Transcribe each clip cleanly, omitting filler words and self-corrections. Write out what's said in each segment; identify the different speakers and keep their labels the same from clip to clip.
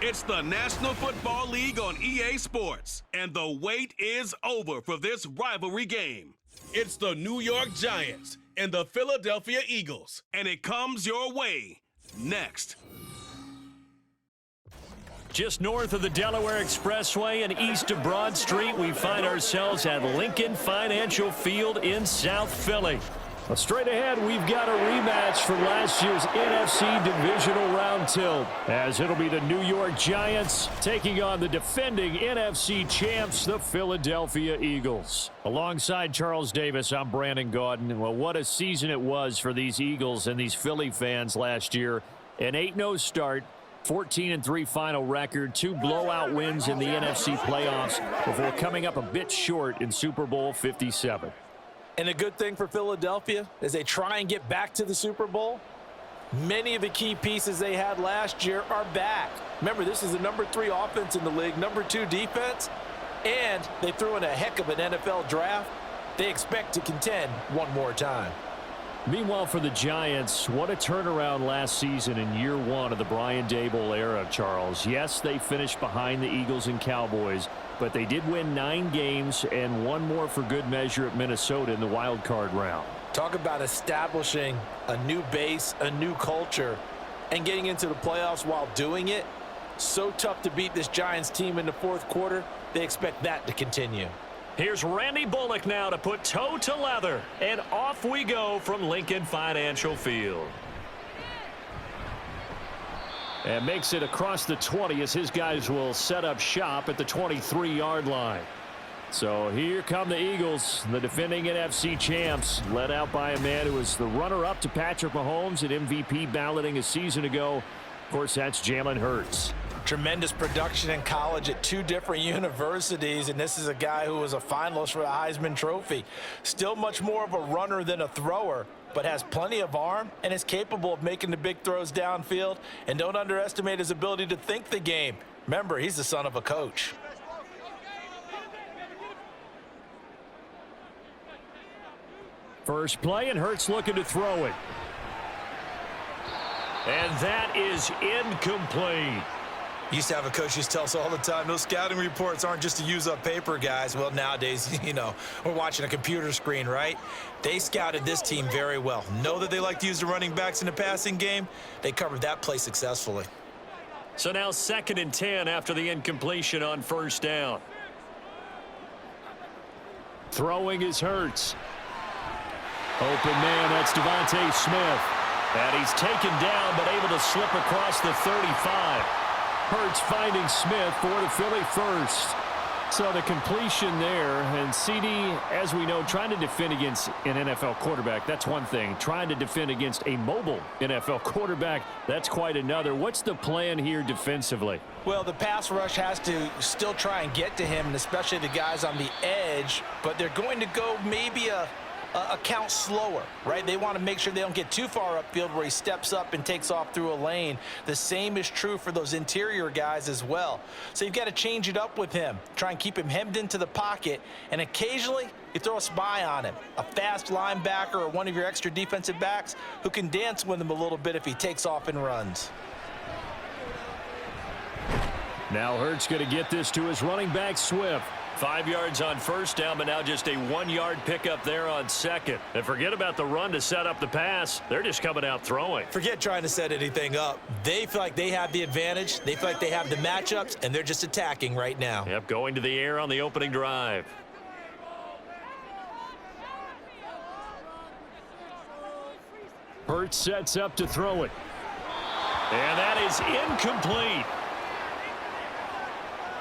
Speaker 1: It's the National Football League on EA Sports, and the wait is over for this rivalry game. It's the New York Giants and the Philadelphia Eagles, and it comes your way next.
Speaker 2: Just north of the Delaware Expressway and east of Broad Street, we find ourselves at Lincoln Financial Field in South Philly. Well, straight ahead, we've got a rematch from last year's NFC Divisional Round tilt, as it'll be the New York Giants taking on the defending NFC champs, the Philadelphia Eagles. Alongside Charles Davis, I'm Brandon Gaudin. Well, what a season it was for these Eagles and these Philly fans last year. An 8-0 start. 14-3 final record, 2 blowout wins in the NFC playoffs before coming up a bit short in Super Bowl 57.
Speaker 3: And a good thing for Philadelphia as they try and get back to the Super Bowl, many of the key pieces they had last year are back. Remember, this is the number 3 offense in the league, number 2 defense, and they threw in a heck of an NFL draft. They expect to contend one more time.
Speaker 2: Meanwhile, for the Giants, what a turnaround last season in year 1 of the Brian Daboll era, Charles. Yes, they finished behind the Eagles and Cowboys, but they did win 9 games and 1 more for good measure at Minnesota in the wild card round.
Speaker 3: Talk about establishing a new base, a new culture, and getting into the playoffs while doing it. So tough to beat this Giants team in the fourth quarter. They expect that to continue.
Speaker 2: Here's Randy Bullock now to put toe to leather, and off we go from Lincoln Financial Field. And makes it across the 20 as his guys will set up shop at the 23-yard line. So here come the Eagles, the defending NFC champs, led out by a man who was the runner-up to Patrick Mahomes at MVP balloting a season ago. Of course, that's Jalen Hurts.
Speaker 3: Tremendous production in college at 2 different universities, and this is a guy who was a finalist for the Heisman Trophy. Still much more of a runner than a thrower, but has plenty of arm and is capable of making the big throws downfield. And don't underestimate his ability to think the game. Remember, he's the son of a coach.
Speaker 2: First play, and Hurts looking to throw it. And that is incomplete.
Speaker 3: Used to have a coach used to tell us all the time, those scouting reports aren't just to use up paper, guys. Well, nowadays, you know, we're watching a computer screen, right? They scouted this team very well. Know that they like to use the running backs in the passing game. They covered that play successfully.
Speaker 2: So now 2nd and 10 after the incompletion on first down. Throwing is Hurts. Open man, that's Devontae Smith. And he's taken down, but able to slip across the 35. Hurts finding Smith for the Philly first. So the completion there, and CD, as we know, trying to defend against an NFL quarterback, that's one thing. Trying to defend against a mobile NFL quarterback, that's quite another. What's the plan here defensively?
Speaker 3: Well, the pass rush has to still try and get to him, and especially the guys on the edge, but they're going to go maybe a count slower, right? They want to make sure they don't get too far upfield where he steps up and takes off through a lane. The same is true for those interior guys as well. So you've got to change it up with him. Try and keep him hemmed into the pocket, and occasionally you throw a spy on him, a fast linebacker or one of your extra defensive backs who can dance with him a little bit if he takes off and runs.
Speaker 2: Now Hurts going to get this to his running back, Swift. 5 yards on first down, but now just a 1-yard pickup there on second. And forget about the run to set up the pass. They're just coming out throwing.
Speaker 3: Forget trying to set anything up. They feel like they have the advantage. They feel like they have the matchups, and they're just attacking right now.
Speaker 2: Yep, going to the air on the opening drive. Hurts sets up to throw it. And that is incomplete.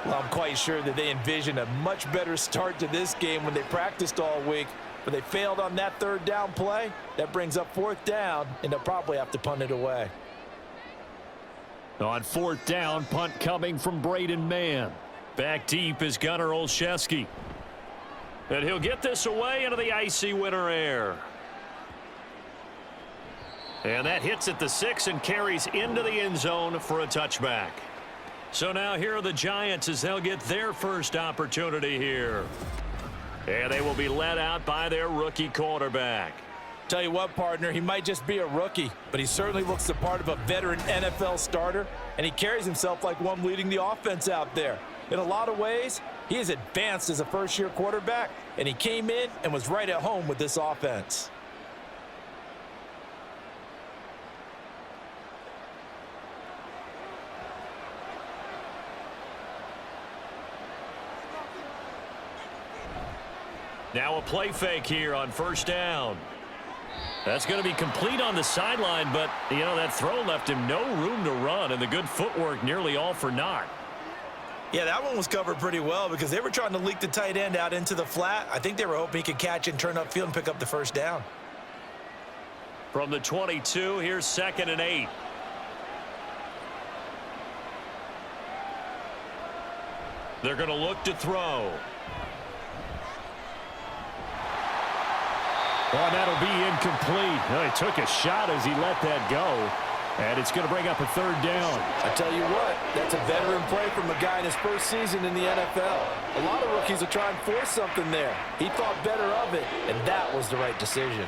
Speaker 3: Well, I'm quite sure that they envisioned a much better start to this game when they practiced all week, but they failed on that 3rd down play. That brings up 4th down, and they'll probably have to punt it away.
Speaker 2: On 4th down, punt coming from Braden Mann. Back deep is Gunnar Olszewski. And he'll get this away into the icy winter air. And that hits at the 6 and carries into the end zone for a touchback. So now here are the Giants as they'll get their first opportunity here. And they will be led out by their rookie quarterback.
Speaker 3: Tell you what, partner, he might just be a rookie, but he certainly looks the part of a veteran NFL starter, and he carries himself like one leading the offense out there. In a lot of ways, he is advanced as a first-year quarterback, and he came in and was right at home with this offense.
Speaker 2: Now a play fake here on first down. That's going to be complete on the sideline, but, you know, that throw left him no room to run, and the good footwork nearly all for naught.
Speaker 3: Yeah, that one was covered pretty well because they were trying to leak the tight end out into the flat. I think they were hoping he could catch and turn upfield and pick up the first down.
Speaker 2: From the 22, here's 2nd and 8. They're going to look to throw. Well, that'll be incomplete. Well, he took a shot as he let that go. And it's going to bring up a 3rd down.
Speaker 3: I tell you what, that's a veteran play from a guy in his first season in the NFL. A lot of rookies will try and force something there. He thought better of it, and that was the right decision.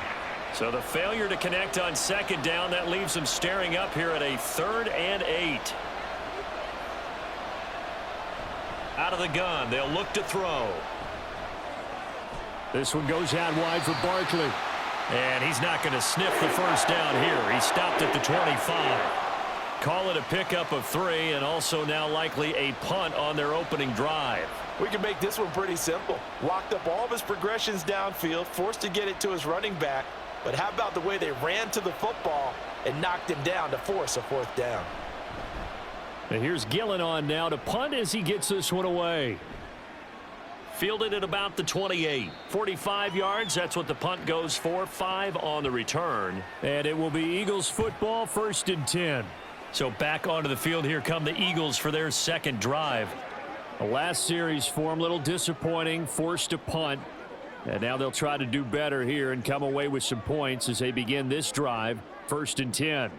Speaker 2: So the failure to connect on 2nd down, that leaves him staring up here at a 3rd and 8. Out of the gun, they'll look to throw. This one goes out wide for Barkley. And he's not going to sniff the first down here. He stopped at the 25. Call it a pickup of 3, and also now likely a punt on their opening drive.
Speaker 3: We can make this one pretty simple. Walked up all of his progressions downfield, forced to get it to his running back. But how about the way they ran to the football and knocked him down to force a 4th down?
Speaker 2: And here's Gillen on now to punt as he gets this one away. Fielded at about the 28. 45 yards, that's what the punt goes for. 5 on the return. And it will be Eagles football, 1st and 10. So back onto the field, here come the Eagles for their 2nd drive. The last series for them, a little disappointing, forced to punt. And now they'll try to do better here and come away with some points as they begin this drive, 1st and 10.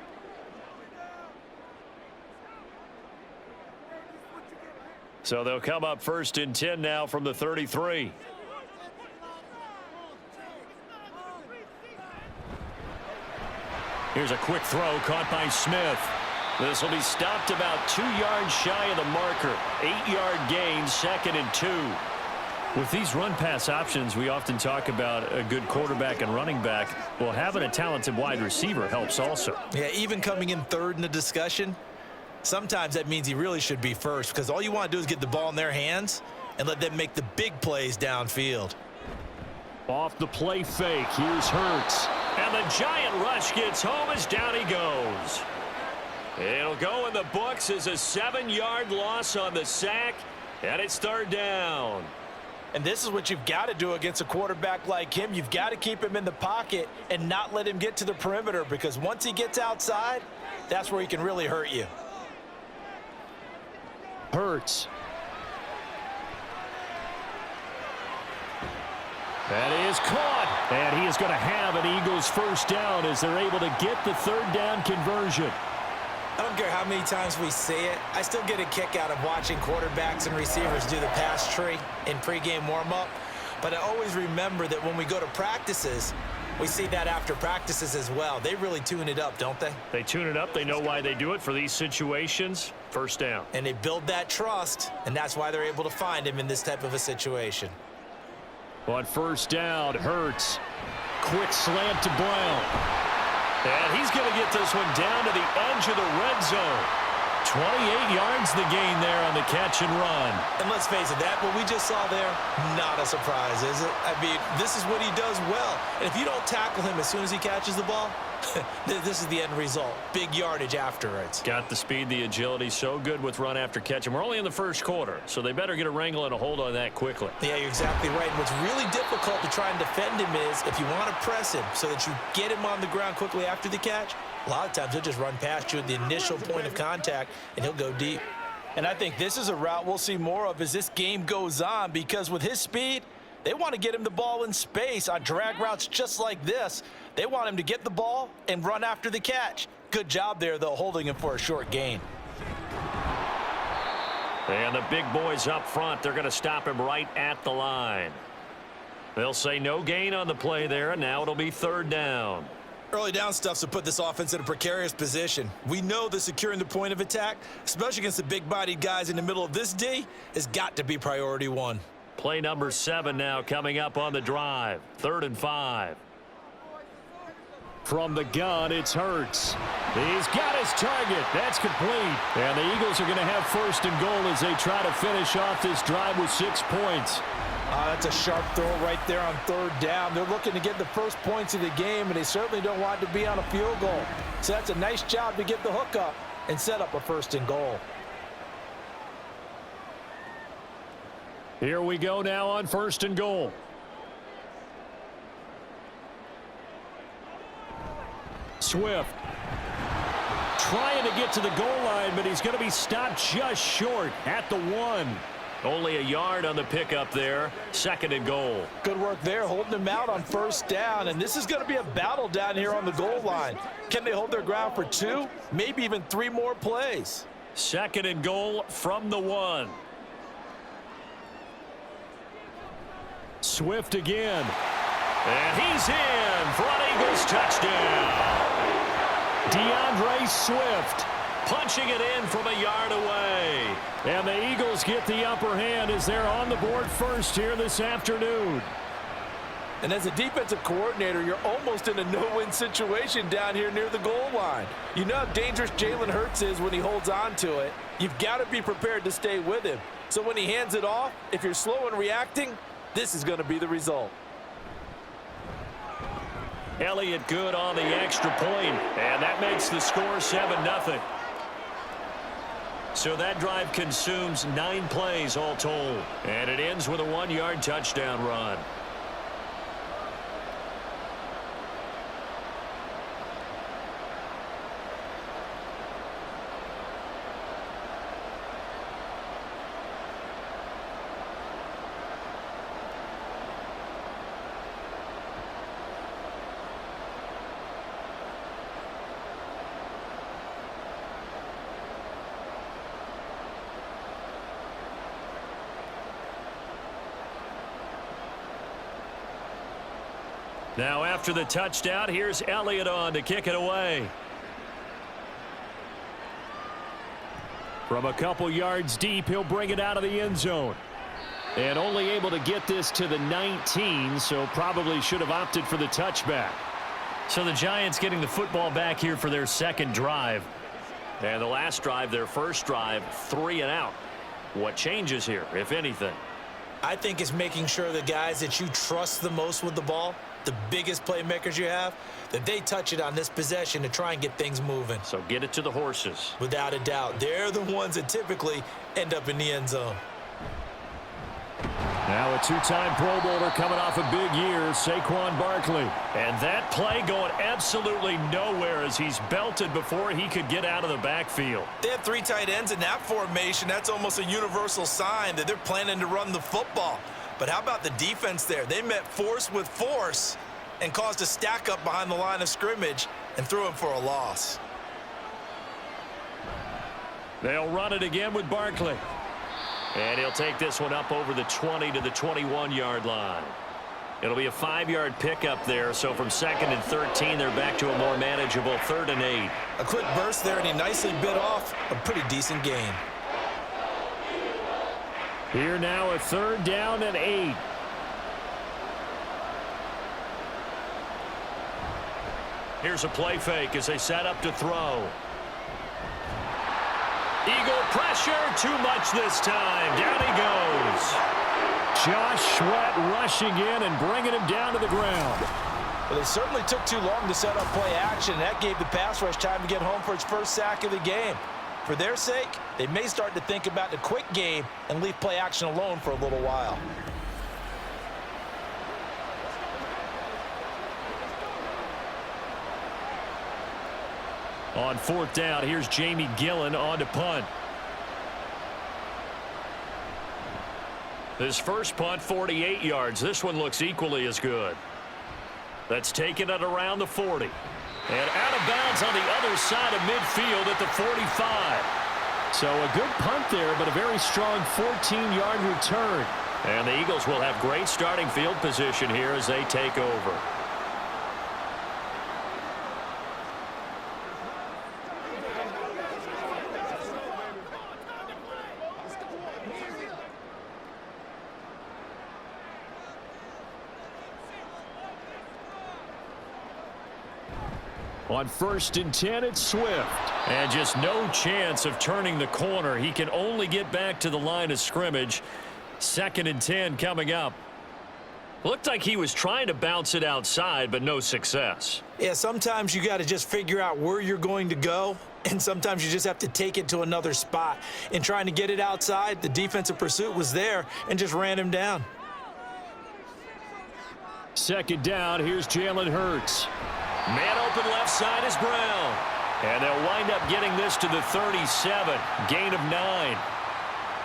Speaker 2: So they'll come up 1st and 10 now from the 33. Here's a quick throw caught by Smith. This will be stopped about 2 yards shy of the marker. 8-yard gain, 2nd and 2. With these run-pass options, we often talk about a good quarterback and running back. Well, having a talented wide receiver helps also.
Speaker 3: Yeah, even coming in 3rd in the discussion, sometimes that means he really should be first because all you want to do is get the ball in their hands and let them make the big plays downfield.
Speaker 2: Off the play fake, here's Hurts. And the giant rush gets home as down he goes. It'll go in the books as a 7-yard loss on the sack, and it's 3rd down.
Speaker 3: And this is what you've got to do against a quarterback like him. You've got to keep him in the pocket and not let him get to the perimeter because once he gets outside, that's where he can really hurt you.
Speaker 2: Hurts. That is caught. And he is going to have an Eagles 1st down as they're able to get the 3rd down conversion.
Speaker 3: I don't care how many times we say it. I still get a kick out of watching quarterbacks and receivers do the pass tree in pregame warm-up. But I always remember that when we go to practices, we see that after practices as well. They really tune it up, don't they?
Speaker 2: They tune it up. They know why they do it for these situations. 1st down.
Speaker 3: And they build that trust, and that's why they're able to find him in this type of a situation.
Speaker 2: On 1st down, Hurts. Quick slant to Brown. And he's going to get this one down to the edge of the red zone. 28 yards the gain there on the catch and run.
Speaker 3: And let's face it, that what we just saw there, not a surprise, is it? I mean, this is what he does well. And if you don't tackle him as soon as he catches the ball, this is the end result. Big yardage afterwards.
Speaker 2: Got the speed, the agility, so good with run after catch. And we're only in the 1st quarter, so they better get a wrangle and a hold on that quickly.
Speaker 3: Yeah, you're exactly right. And what's really difficult to try and defend him is if you want to press him so that you get him on the ground quickly after the catch, a lot of times he'll just run past you at the initial point of contact, and he'll go deep. And I think this is a route we'll see more of as this game goes on because with his speed, they want to get him the ball in space on drag routes just like this. They want him to get the ball and run after the catch. Good job there, though, holding him for a short gain.
Speaker 2: And the big boys up front, they're going to stop him right at the line. They'll say no gain on the play there, and now it'll be third down.
Speaker 3: Early down stuffs will put this offense in a precarious position. We know that securing the point of attack, especially against the big-bodied guys in the middle of this D, has got to be priority one.
Speaker 2: Play number 7 now coming up on the drive. 3rd and 5. From the gun, it's Hurts. He's got his target. That's complete. And the Eagles are going to have 1st and goal as they try to finish off this drive with 6 points.
Speaker 3: That's a sharp throw right there on 3rd down. They're looking to get the first points of the game, and they certainly don't want to be on a field goal. So that's a nice job to get the hook up and set up a 1st and goal.
Speaker 2: Here we go now on 1st and goal. Swift trying to get to the goal line, but he's going to be stopped just short at the 1. Only a yard on the pickup there. 2nd and goal.
Speaker 3: Good work there, holding them out on 1st down, and this is going to be a battle down here on the goal line. Can they hold their ground for 2, maybe even 3 more plays?
Speaker 2: 2nd and goal from the 1. Swift again. And he's in for an Eagles touchdown. DeAndre Swift punching it in from a yard away. And the Eagles get the upper hand as they're on the board first here this afternoon.
Speaker 3: And as a defensive coordinator, you're almost in a no-win situation down here near the goal line. You know how dangerous Jalen Hurts is when he holds on to it. You've got to be prepared to stay with him. So when he hands it off, if you're slow in reacting, this is going to be the result.
Speaker 2: Elliott good on the extra point, and that makes the score 7-0. So that drive consumes 9 plays all told, and it ends with a 1-yard touchdown run. Now after the touchdown, here's Elliott on to kick it away. From a couple yards deep, he'll bring it out of the end zone. And only able to get this to the 19, so probably should have opted for the touchback. So the Giants getting the football back here for their 2nd drive. And the last drive, their 1st drive, 3 and out. What changes here, if anything?
Speaker 3: I think it's making sure the guys that you trust the most with the ball, the biggest playmakers you have, that they touch it on this possession to try and get things moving.
Speaker 2: So get it to the horses.
Speaker 3: Without a doubt. They're the ones that typically end up in the end zone.
Speaker 2: Now a 2-time Pro Bowler coming off a big year, Saquon Barkley. And that play going absolutely nowhere as he's belted before he could get out of the backfield.
Speaker 3: They have 3 tight ends in that formation. That's almost a universal sign that they're planning to run the football. But how about the defense there? They met force with force and caused a stack up behind the line of scrimmage and threw him for a loss.
Speaker 2: They'll run it again with Barkley. And he'll take this one up over the 20 to the 21-yard line. It'll be a 5-yard pickup there, so from 2nd and 13, they're back to a more manageable 3rd and 8.
Speaker 3: A quick burst there, and he nicely bit off a pretty decent gain.
Speaker 2: Here now a 3rd down and 8. Here's a play fake as they set up to throw. Eagle pressure, too much this time. Down he goes. Josh Sweat rushing in and bringing him down to the ground.
Speaker 3: Well, they certainly took too long to set up play action. That gave the pass rush time to get home for its 1st sack of the game. For their sake, they may start to think about the quick game and leave play action alone for a little while.
Speaker 2: On 4th down, here's Jamie Gillen on to punt. His first punt, 48 yards. This one looks equally as good. That's taken it around the 40. And out of bounds on the other side of midfield at the 45. So a good punt there, but a very strong 14-yard return. And the Eagles will have great starting field position here as they take over. On 1st and 10, it's Swift. And just no chance of turning the corner. He can only get back to the line of scrimmage. 2nd and 10 coming up. Looked like he was trying to bounce it outside, but no success.
Speaker 3: Yeah, sometimes you got to just figure out where you're going to go, and sometimes you just have to take it to another spot. In trying to get it outside, the defensive pursuit was there and just ran him down.
Speaker 2: 2nd down, here's Jalen Hurts. Man open left side is Brown. And they'll wind up getting this to the 37. Gain of 9.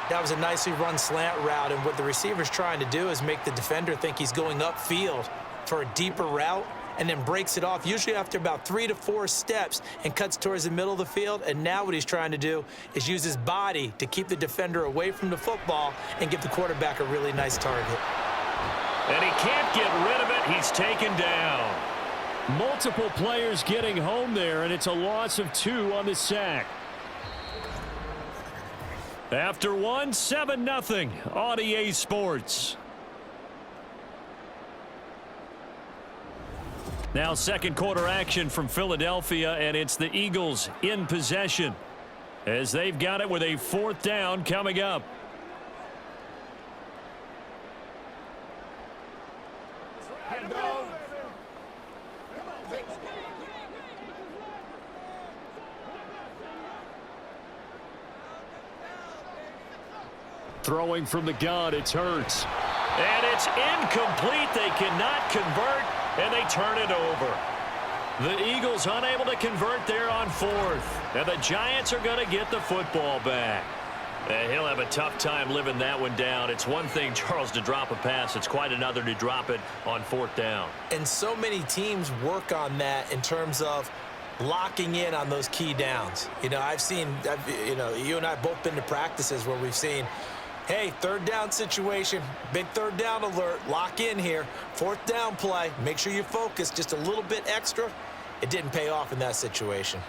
Speaker 3: That was a nicely run slant route, and what the receiver's trying to do is make the defender think he's going upfield for a deeper route and then breaks it off, usually after about 3 to 4 steps, and cuts towards the middle of the field. And now what he's trying to do is use his body to keep the defender away from the football and give the quarterback a really nice target.
Speaker 2: And he can't get rid of it. He's taken down. Multiple players getting home there, and it's a loss of 2 on the sack. After 1, 7-0 on EA Sports. Now 2nd quarter action from Philadelphia, and it's the Eagles in possession as they've got it with a 4th down coming up. Throwing from the gun, it's Hurts. And it's incomplete. They cannot convert, and they turn it over. The Eagles unable to convert there on 4th. And the Giants are going to get the football back. And he'll have a tough time living that one down. It's one thing, Charles, to drop a pass. It's quite another to drop it on 4th down.
Speaker 3: And so many teams work on that in terms of locking in on those key downs. You know, you and I have both been to practices where we've seen, hey, 3rd down situation, big 3rd down alert, lock in here. 4th down play, make sure you focus just a little bit extra. It didn't pay off in that situation.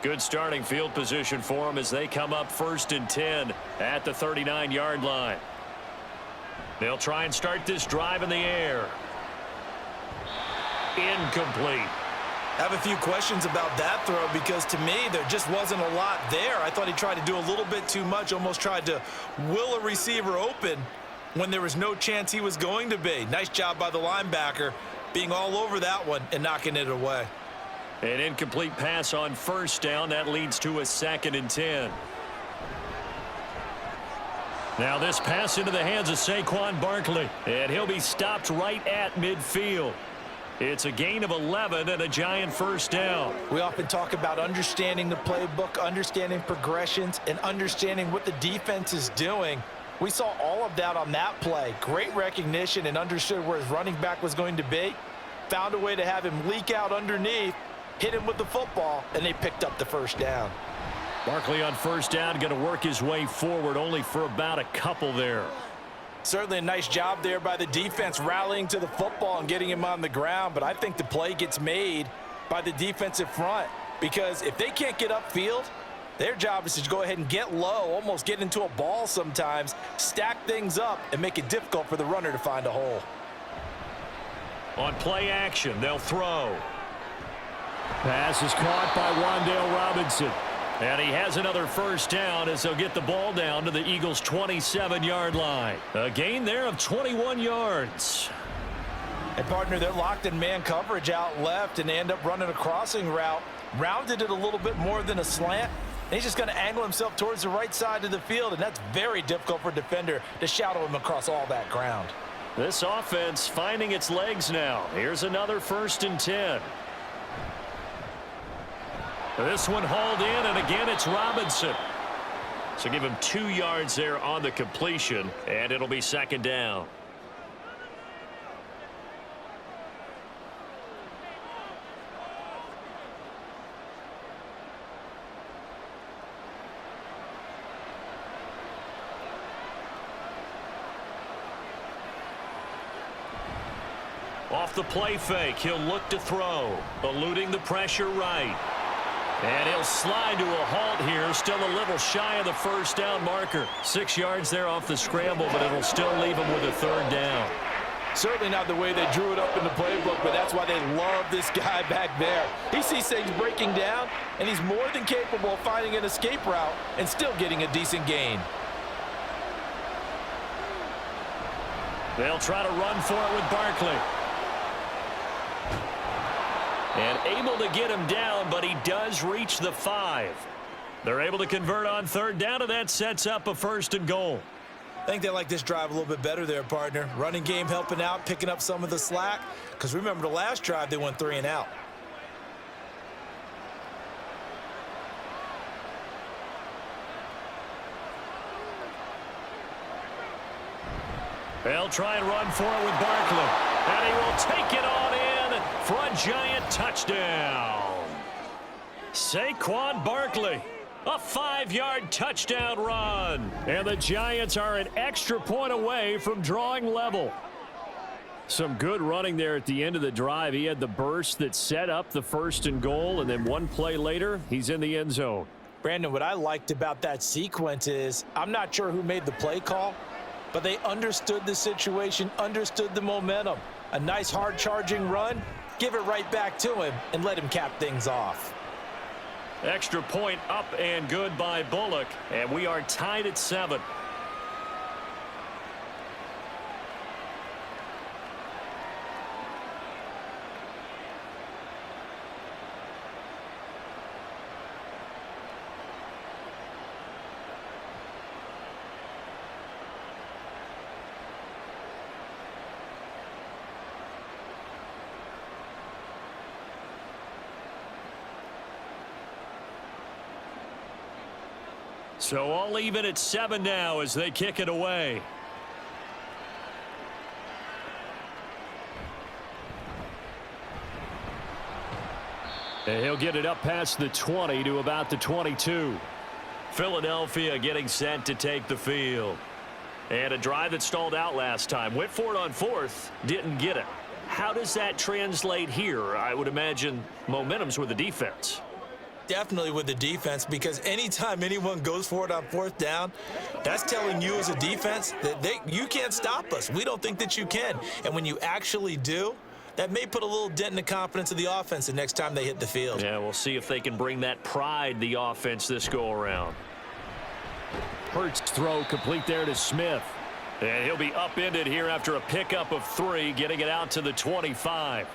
Speaker 2: Good starting field position for them as they come up 1st and 10 at the 39-yard line. They'll try and start this drive in the air. Incomplete.
Speaker 3: I have a few questions about that throw because to me there just wasn't a lot there. I thought he tried to do a little bit too much, almost tried to will a receiver open when there was no chance he was going to be. Nice job by the linebacker being all over that one and knocking it away.
Speaker 2: An incomplete pass on 1st down. That leads to a 2nd and 10. Now this pass into the hands of Saquon Barkley, and he'll be stopped right at midfield. It's a gain of 11 and a Giant 1st down.
Speaker 3: We often talk about understanding the playbook, understanding progressions, and understanding what the defense is doing. We saw all of that on that play. Great recognition and understood where his running back was going to be. Found a way to have him leak out underneath, hit him with the football, and they picked up the 1st down.
Speaker 2: Barkley on 1st down, going to work his way forward only for about a couple there.
Speaker 3: Certainly a nice job there by the defense rallying to the football and getting him on the ground, but I think the play gets made by the defensive front because if they can't get upfield, their job is to go ahead and get low, almost get into a ball sometimes, stack things up, and make it difficult for the runner to find a hole.
Speaker 2: On play action, they'll throw. Pass is caught by Wan'Dale Robinson. And he has another 1st down as they'll get the ball down to the Eagles' 27-yard line. A gain there of 21 yards.
Speaker 3: And partner, they're locked in man coverage out left, and they end up running a crossing route. Rounded it a little bit more than a slant. And he's just going to angle himself towards the right side of the field, and that's very difficult for a defender to shadow him across all that ground.
Speaker 2: This offense finding its legs now. Here's another 1st and 10. This one hauled in, and again it's Robinson. So give him 2 yards there on the completion, and it'll be 2nd down. Off the play fake, he'll look to throw, eluding the pressure right. And he'll slide to a halt here, still a little shy of the first down marker. 6 yards there off the scramble, but it'll still leave him with a third down.
Speaker 3: Certainly not the way they drew it up in the playbook, but that's why they love this guy back there. He sees things breaking down, and he's more than capable of finding an escape route and still getting a decent gain.
Speaker 2: They'll try to run for it with Barkley. And able to get him down, but he does reach the 5. They're able to convert on third down, and that sets up a 1st and goal.
Speaker 3: I think they like this drive a little bit better there, partner. Running game helping out, picking up some of the slack. Because remember, the last drive, they went 3 and out.
Speaker 2: They'll try and run for it with Barkley. And he will take it on in for a Giant touchdown. Saquon Barkley. A 5-yard touchdown run. And the Giants are an extra point away from drawing level. Some good running there at the end of the drive. He had the burst that set up the 1st and goal, and then one play later, he's in the end zone.
Speaker 3: Brandon, what I liked about that sequence is I'm not sure who made the play call, but they understood the situation, understood the momentum. A nice hard-charging run, give it right back to him, and let him cap things off.
Speaker 2: Extra point up and good by Bullock, and we are tied at 7. So all even at 7 now as they kick it away. And he'll get it up past the 20 to about the 22. Philadelphia getting set to take the field. And a drive that stalled out last time. Went for it on 4th, didn't get it. How does that translate here? I would imagine momentum's with the defense.
Speaker 3: Definitely with the defense, because anytime anyone goes for it on 4th down, that's telling you as a defense that you can't stop us. We don't think that you can. And when you actually do, that may put a little dent in the confidence of the offense the next time they hit the field.
Speaker 2: Yeah, we'll see if they can bring that pride, the offense, this go-around. Hurts throw complete there to Smith. And he'll be upended here after a pickup of 3, getting it out to the 25.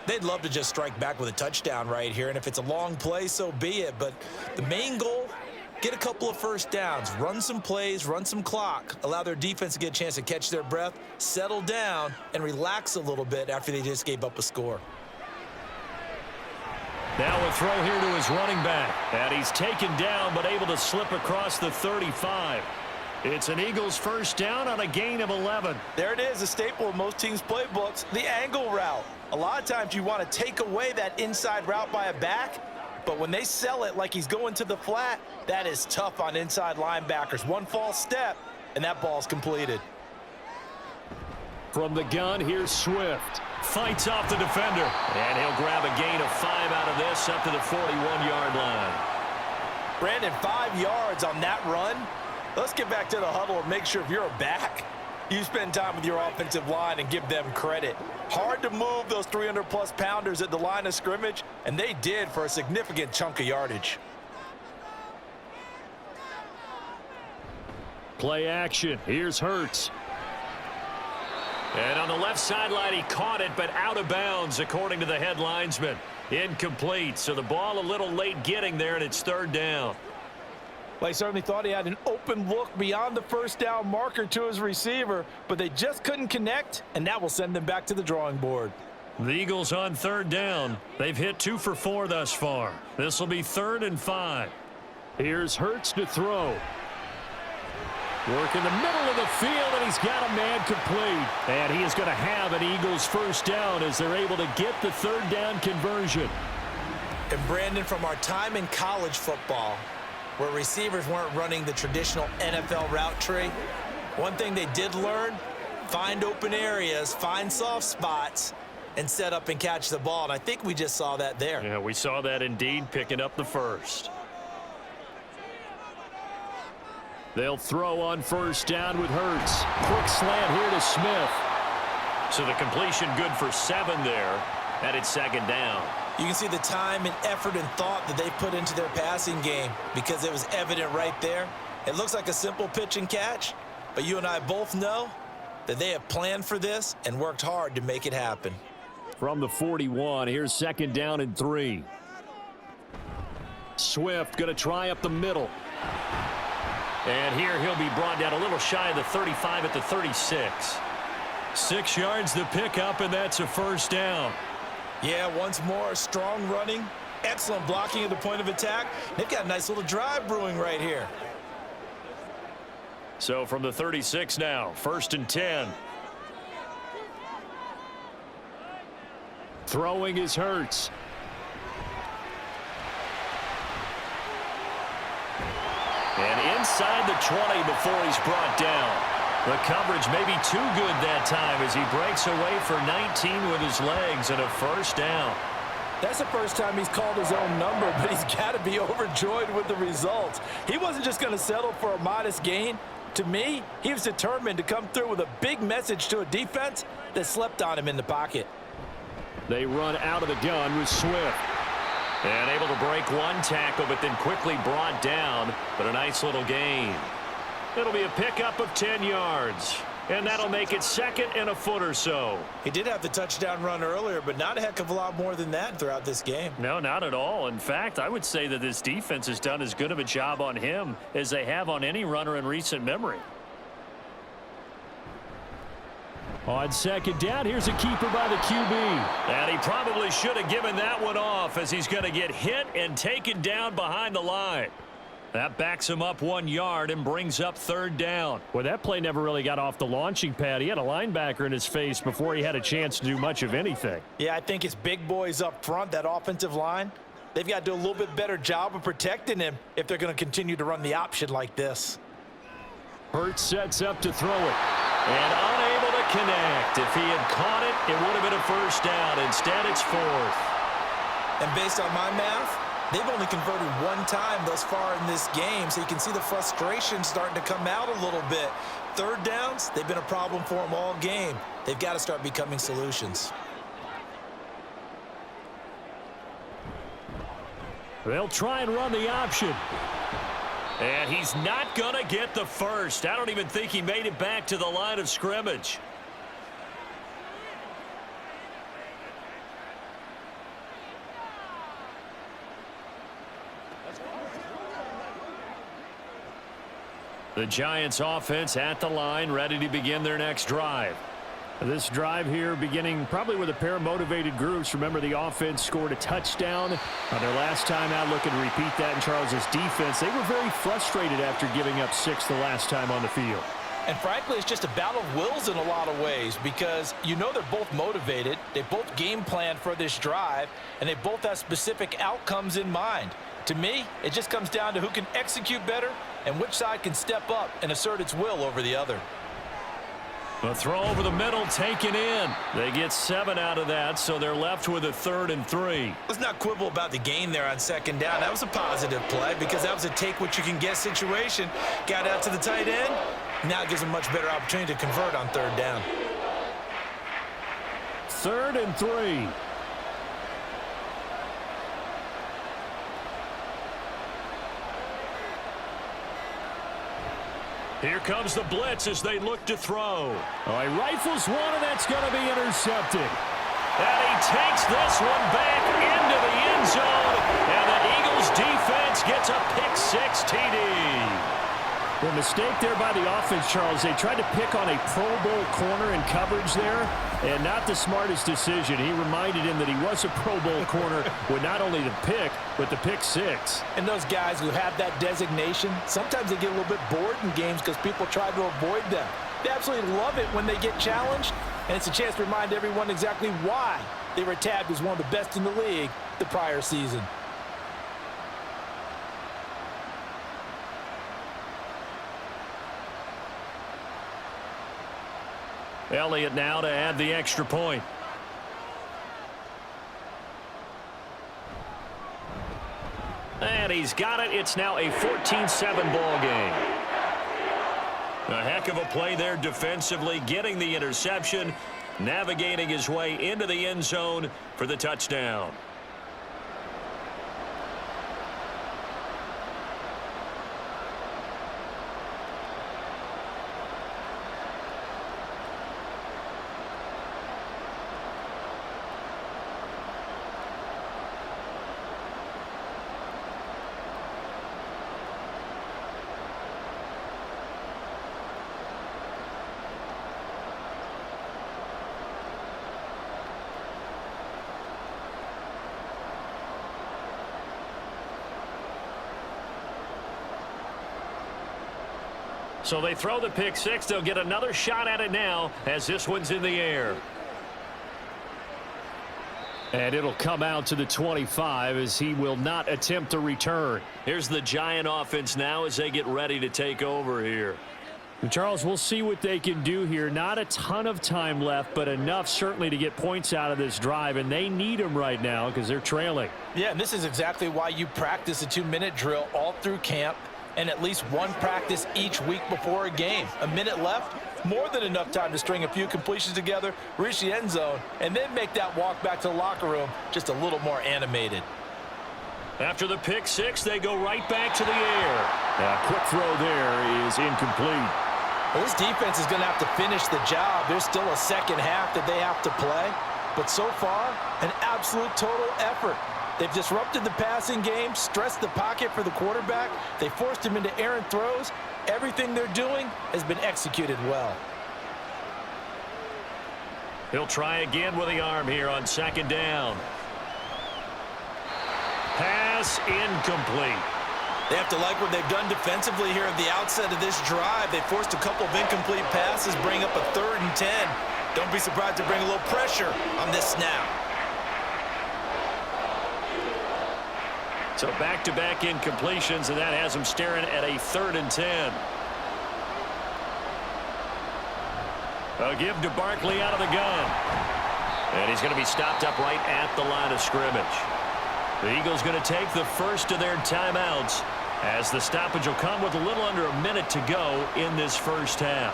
Speaker 3: They'd love to just strike back with a touchdown right here, and if it's a long play, so be it. But the main goal, get a couple of 1st downs, run some plays, run some clock, allow their defense to get a chance to catch their breath, settle down, and relax a little bit after they just gave up a score.
Speaker 2: Now a throw here to his running back, and he's taken down but able to slip across the 35. It's an Eagles 1st down on a gain of 11.
Speaker 3: There it is, a staple of most teams' playbooks, the angle route. A lot of times you want to take away that inside route by a back, but when they sell it like he's going to the flat, that is tough on inside linebackers. One false step, and that ball's completed.
Speaker 2: From the gun, here's Swift. Fights off the defender, and he'll grab a gain of 5 out of this up to the 41-yard line.
Speaker 3: Brandon, 5 yards on that run. Let's get back to the huddle and make sure if you're a back, you spend time with your offensive line and give them credit. Hard to move those 300-plus pounders at the line of scrimmage, and they did for a significant chunk of yardage.
Speaker 2: Play action. Here's Hurts. And on the left sideline, he caught it, but out of bounds, according to the head linesman. Incomplete, so the ball a little late getting there, and it's 3rd down.
Speaker 3: Well, he certainly thought he had an open look beyond the 1st down marker to his receiver, but they just couldn't connect, and that will send them back to the drawing board.
Speaker 2: The Eagles on 3rd down. They've hit 2 for 4 thus far. This will be 3rd and 5. Here's Hurts to throw. Work in the middle of the field, and he's got a man complete. And he is going to have an Eagles 1st down as they're able to get the 3rd down conversion.
Speaker 3: And Brandon, from our time in college football, where receivers weren't running the traditional NFL route tree, one thing they did learn, find open areas, find soft spots, and set up and catch the ball. And I think we just saw that there.
Speaker 2: Yeah, we saw that indeed, picking up the first. They'll throw on first down with Hurts. Quick slant here to Smith. So the completion good for 7 there. And it's second down.
Speaker 3: You can see the time and effort and thought that they put into their passing game because it was evident right there. It looks like a simple pitch and catch, but you and I both know that they have planned for this and worked hard to make it happen.
Speaker 2: From the 41, here's second down and 3. Swift going to try up the middle. And here he'll be brought down a little shy of the 35 at the 36. 6 yards the pickup, and that's a first down.
Speaker 3: Yeah, once more, strong running, excellent blocking at the point of attack. They've got a nice little drive brewing right here.
Speaker 2: So from the 36 now, first and 10. Throwing is Hurts. And inside the 20 before he's brought down. The coverage may be too good that time as he breaks away for 19 with his legs and a first down.
Speaker 3: That's the first time he's called his own number, but he's got to be overjoyed with the results. He wasn't just going to settle for a modest gain. To me, he was determined to come through with a big message to a defense that slept on him in the pocket.
Speaker 2: They run out of the gun with Swift. And able to break one tackle, but then quickly brought down. But a nice little gain. It'll be a pickup of 10 yards. And that'll make it second and a foot or so.
Speaker 3: He did have the touchdown run earlier, but not a heck of a lot more than that throughout this game.
Speaker 2: No, not at all. In fact, I would say that this defense has done as good of a job on him as they have on any runner in recent memory. On second down, here's a keeper by the QB. And he probably should have given that one off as he's going to get hit and taken down behind the line. That backs him up 1 yard and brings up third down. Well, that play never really got off the launching pad. He had a linebacker in his face before he had a chance to do much of anything.
Speaker 3: Yeah, I think his big boys up front, that offensive line, they've got to do a little bit better job of protecting him if they're going to continue to run the option like this.
Speaker 2: Hurts sets up to throw it. And unable to connect. If he had caught it, it would have been a first down. Instead, it's fourth.
Speaker 3: And based on my math, they've only converted one time thus far in this game, so you can see the frustration starting to come out a little bit. Third downs, they've been a problem for them all game. They've got to start becoming solutions.
Speaker 2: They'll try and run the option. And he's not going to get the first. I don't even think he made it back to the line of scrimmage. The Giants offense at the line, ready to begin their next drive. This drive here beginning probably with a pair of motivated groups. Remember, the offense scored a touchdown on their last time out. Looking to repeat that in Charles's defense. They were very frustrated after giving up 6 the last time on the field.
Speaker 3: And frankly, it's just a battle of wills in a lot of ways because you know they're both motivated. They both game plan for this drive, and they both have specific outcomes in mind. To me, it just comes down to who can execute better and which side can step up and assert its will over the other.
Speaker 2: The throw over the middle taken in. They get 7 out of that, so they're left with a 3rd and 3.
Speaker 3: Let's not quibble about the gain there on second down. That was a positive play because that was a take-what-you-can-get situation. Got out to the tight end. Now it gives them a much better opportunity to convert on third down.
Speaker 2: 3rd and 3. Here comes the blitz as they look to throw. Oh, he rifles one, and that's going to be intercepted. And he takes this one back into the end zone. And the Eagles defense gets a pick-6 TD. The mistake there by the offense, Charles. They tried to pick on a Pro Bowl corner in coverage there, and not the smartest decision. He reminded him that he was a Pro Bowl corner with not only the pick, but the pick-6.
Speaker 3: And those guys who have that designation, sometimes they get a little bit bored in games because people try to avoid them. They absolutely love it when they get challenged, and it's a chance to remind everyone exactly why they were tabbed as one of the best in the league the prior season.
Speaker 2: Elliott now to add the extra point. And he's got it. It's now a 14-7 ball game. A heck of a play there defensively, getting the interception, navigating his way into the end zone for the touchdown. So they throw the pick six. They'll get another shot at it now as this one's in the air. And it'll come out to the 25 as he will not attempt a return. Here's the Giant offense now as they get ready to take over here. And Charles, we'll see what they can do here. Not a ton of time left, but enough certainly to get points out of this drive, and they need them right now because they're trailing.
Speaker 3: Yeah, and this is exactly why you practice a 2-minute drill all through camp and at least one practice each week before a game. A minute left, more than enough time to string a few completions together, reach the end zone, and then make that walk back to the locker room just a little more animated.
Speaker 2: After the pick six, they go right back to the air. A quick throw there is incomplete.
Speaker 3: Well, this defense is going to have to finish the job. There's still a second half that they have to play. But so far, an absolute total effort. They've disrupted the passing game, stressed the pocket for the quarterback. They forced him into errant throws. Everything they're doing has been executed well.
Speaker 2: He'll try again with the arm here on second down. Pass incomplete.
Speaker 3: They have to like what they've done defensively here at the outset of this drive. They forced a couple of incomplete passes, bring up a 3rd and 10. Don't be surprised to bring a little pressure on this snap.
Speaker 2: So back-to-back incompletions, and that has them staring at a 3rd and 10. A give to Barkley out of the gun. And he's going to be stopped up right at the line of scrimmage. The Eagles going to take the first of their timeouts as the stoppage will come with a little under a minute to go in this first half.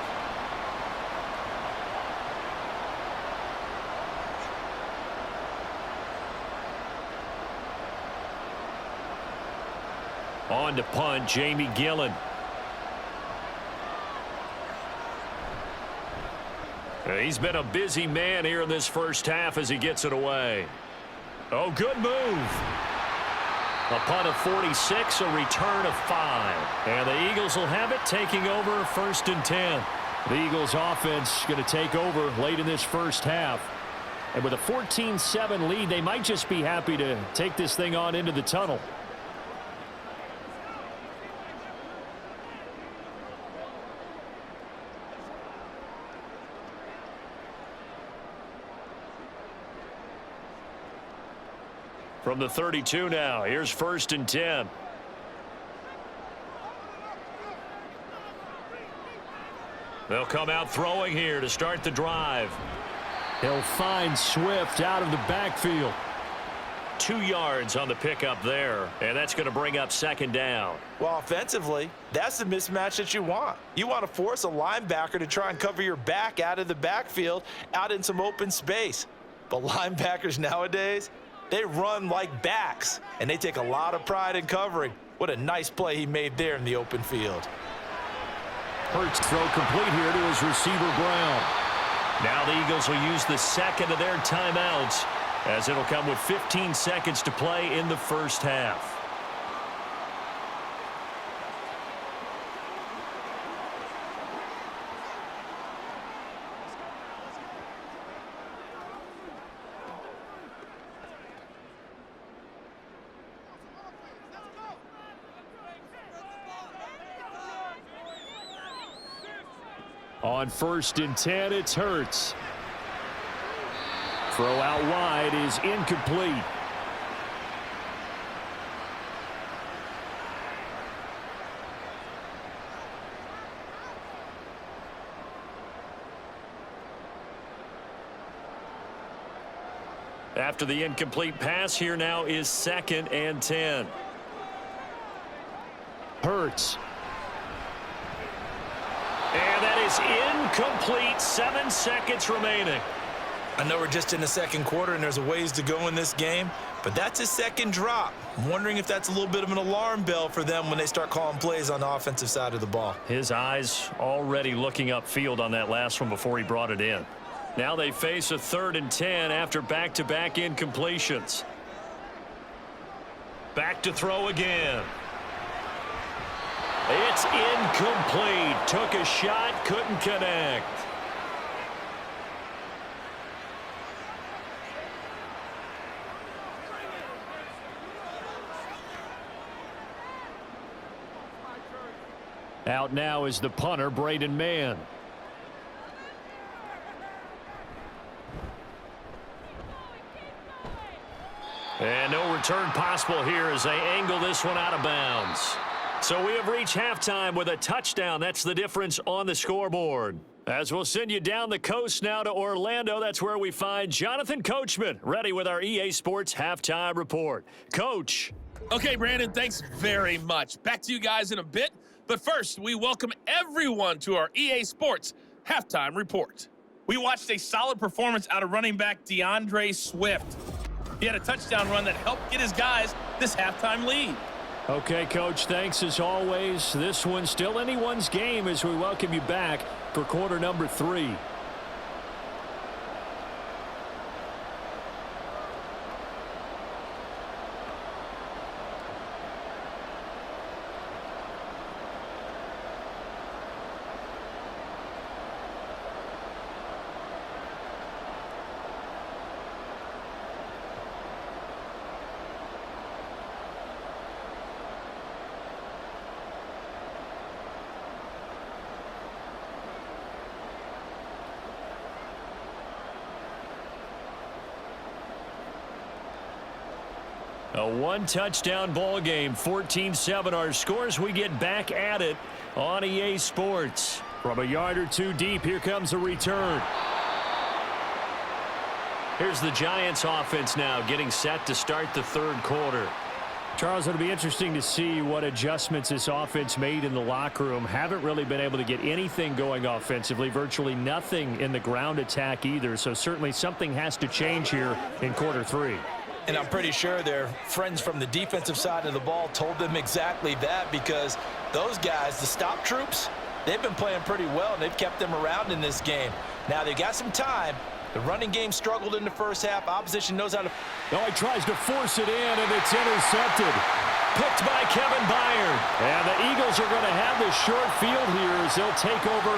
Speaker 2: On to punt, Jamie Gillen. He's been a busy man here in this first half as he gets it away. Oh, good move. A punt of 46, a return of 5. And the Eagles will have it, taking over 1st and 10. The Eagles offense going to take over late in this first half. And with a 14-7 lead, they might just be happy to take this thing on into the tunnel. From the 32 now, here's 1st and 10. They'll come out throwing here to start the drive. He'll find Swift out of the backfield. 2 yards on the pickup there, and that's going to bring up 2nd down.
Speaker 3: Well, offensively, that's the mismatch that you want. You want to force a linebacker to try and cover your back out of the backfield, out in some open space. But linebackers nowadays, they run like backs, and they take a lot of pride in covering. What a nice play he made there in the open field.
Speaker 2: Hurts throw complete here to his receiver Brown. Now the Eagles will use the second of their timeouts as it'll come with 15 seconds to play in the first half. On 1st and 10, it's Hurts. Throw out wide is incomplete. After the incomplete pass, here now is 2nd and 10. Hurts. And that is incomplete. 7 seconds remaining.
Speaker 3: I know we're just in the second quarter and there's a ways to go in this game, but that's his second drop. I'm wondering if that's a little bit of an alarm bell for them when they start calling plays on the offensive side of the ball.
Speaker 2: His eyes already looking upfield on that last one before he brought it in. Now they face a 3rd and 10 after back-to-back incompletions. Back to throw again. It's incomplete. Took a shot, couldn't connect. Out now is the punter, Braden Mann. And no return possible here as they angle this one out of bounds. So we have reached halftime with a touchdown. That's the difference on the scoreboard. As we'll send you down the coast now to Orlando, that's where we find Jonathan Coachman, ready with our EA Sports Halftime Report. Coach.
Speaker 4: Okay, Brandon, thanks very much. Back to you guys in a bit. But first, we welcome everyone to our EA Sports Halftime Report. We watched a solid performance out of running back DeAndre Swift. He had a touchdown run that helped get his guys this halftime lead.
Speaker 2: Okay, Coach, thanks as always. This one's still anyone's game as we welcome you back for quarter number 3. A one-touchdown ball game, 14-7 our scores. We get back at it on EA Sports. From a yard or two deep, here comes a return. Here's the Giants offense now getting set to start the 3rd quarter. Charles, it'll be interesting to see what adjustments this offense made in the locker room. Haven't really been able to get anything going offensively, virtually nothing in the ground attack either. So certainly something has to change here in quarter 3.
Speaker 3: And I'm pretty sure their friends from the defensive side of the ball told them exactly that, because those guys, the stop troops, they've been playing pretty well, and they've kept them around in this game. Now, they've got some time. The running game struggled in the first half. Opposition knows how to...
Speaker 2: Oh, he tries to force it in, and it's intercepted. Picked by Kevin Byard. And the Eagles are going to have the short field here as they'll take over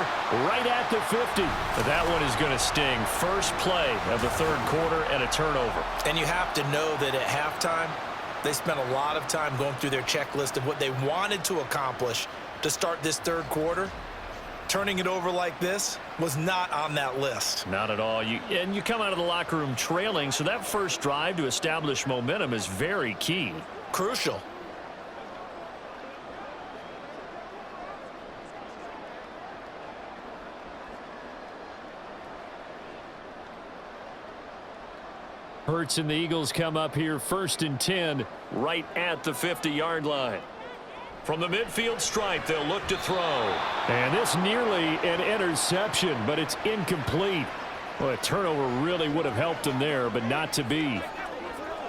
Speaker 2: right at the 50. But that one is going to sting. First play of the 3rd quarter and a turnover.
Speaker 3: And you have to know that at halftime, they spent a lot of time going through their checklist of what they wanted to accomplish to start this 3rd quarter. Turning it over like this was not on that list.
Speaker 2: Not at all. And you come out of the locker room trailing, so that first drive to establish momentum is very key.
Speaker 3: Crucial.
Speaker 2: Hurts and the Eagles come up here 1st and 10 right at the 50-yard line. From the midfield stripe, they'll look to throw. And this nearly an interception, but it's incomplete. Well, a turnover really would have helped them there, but not to be.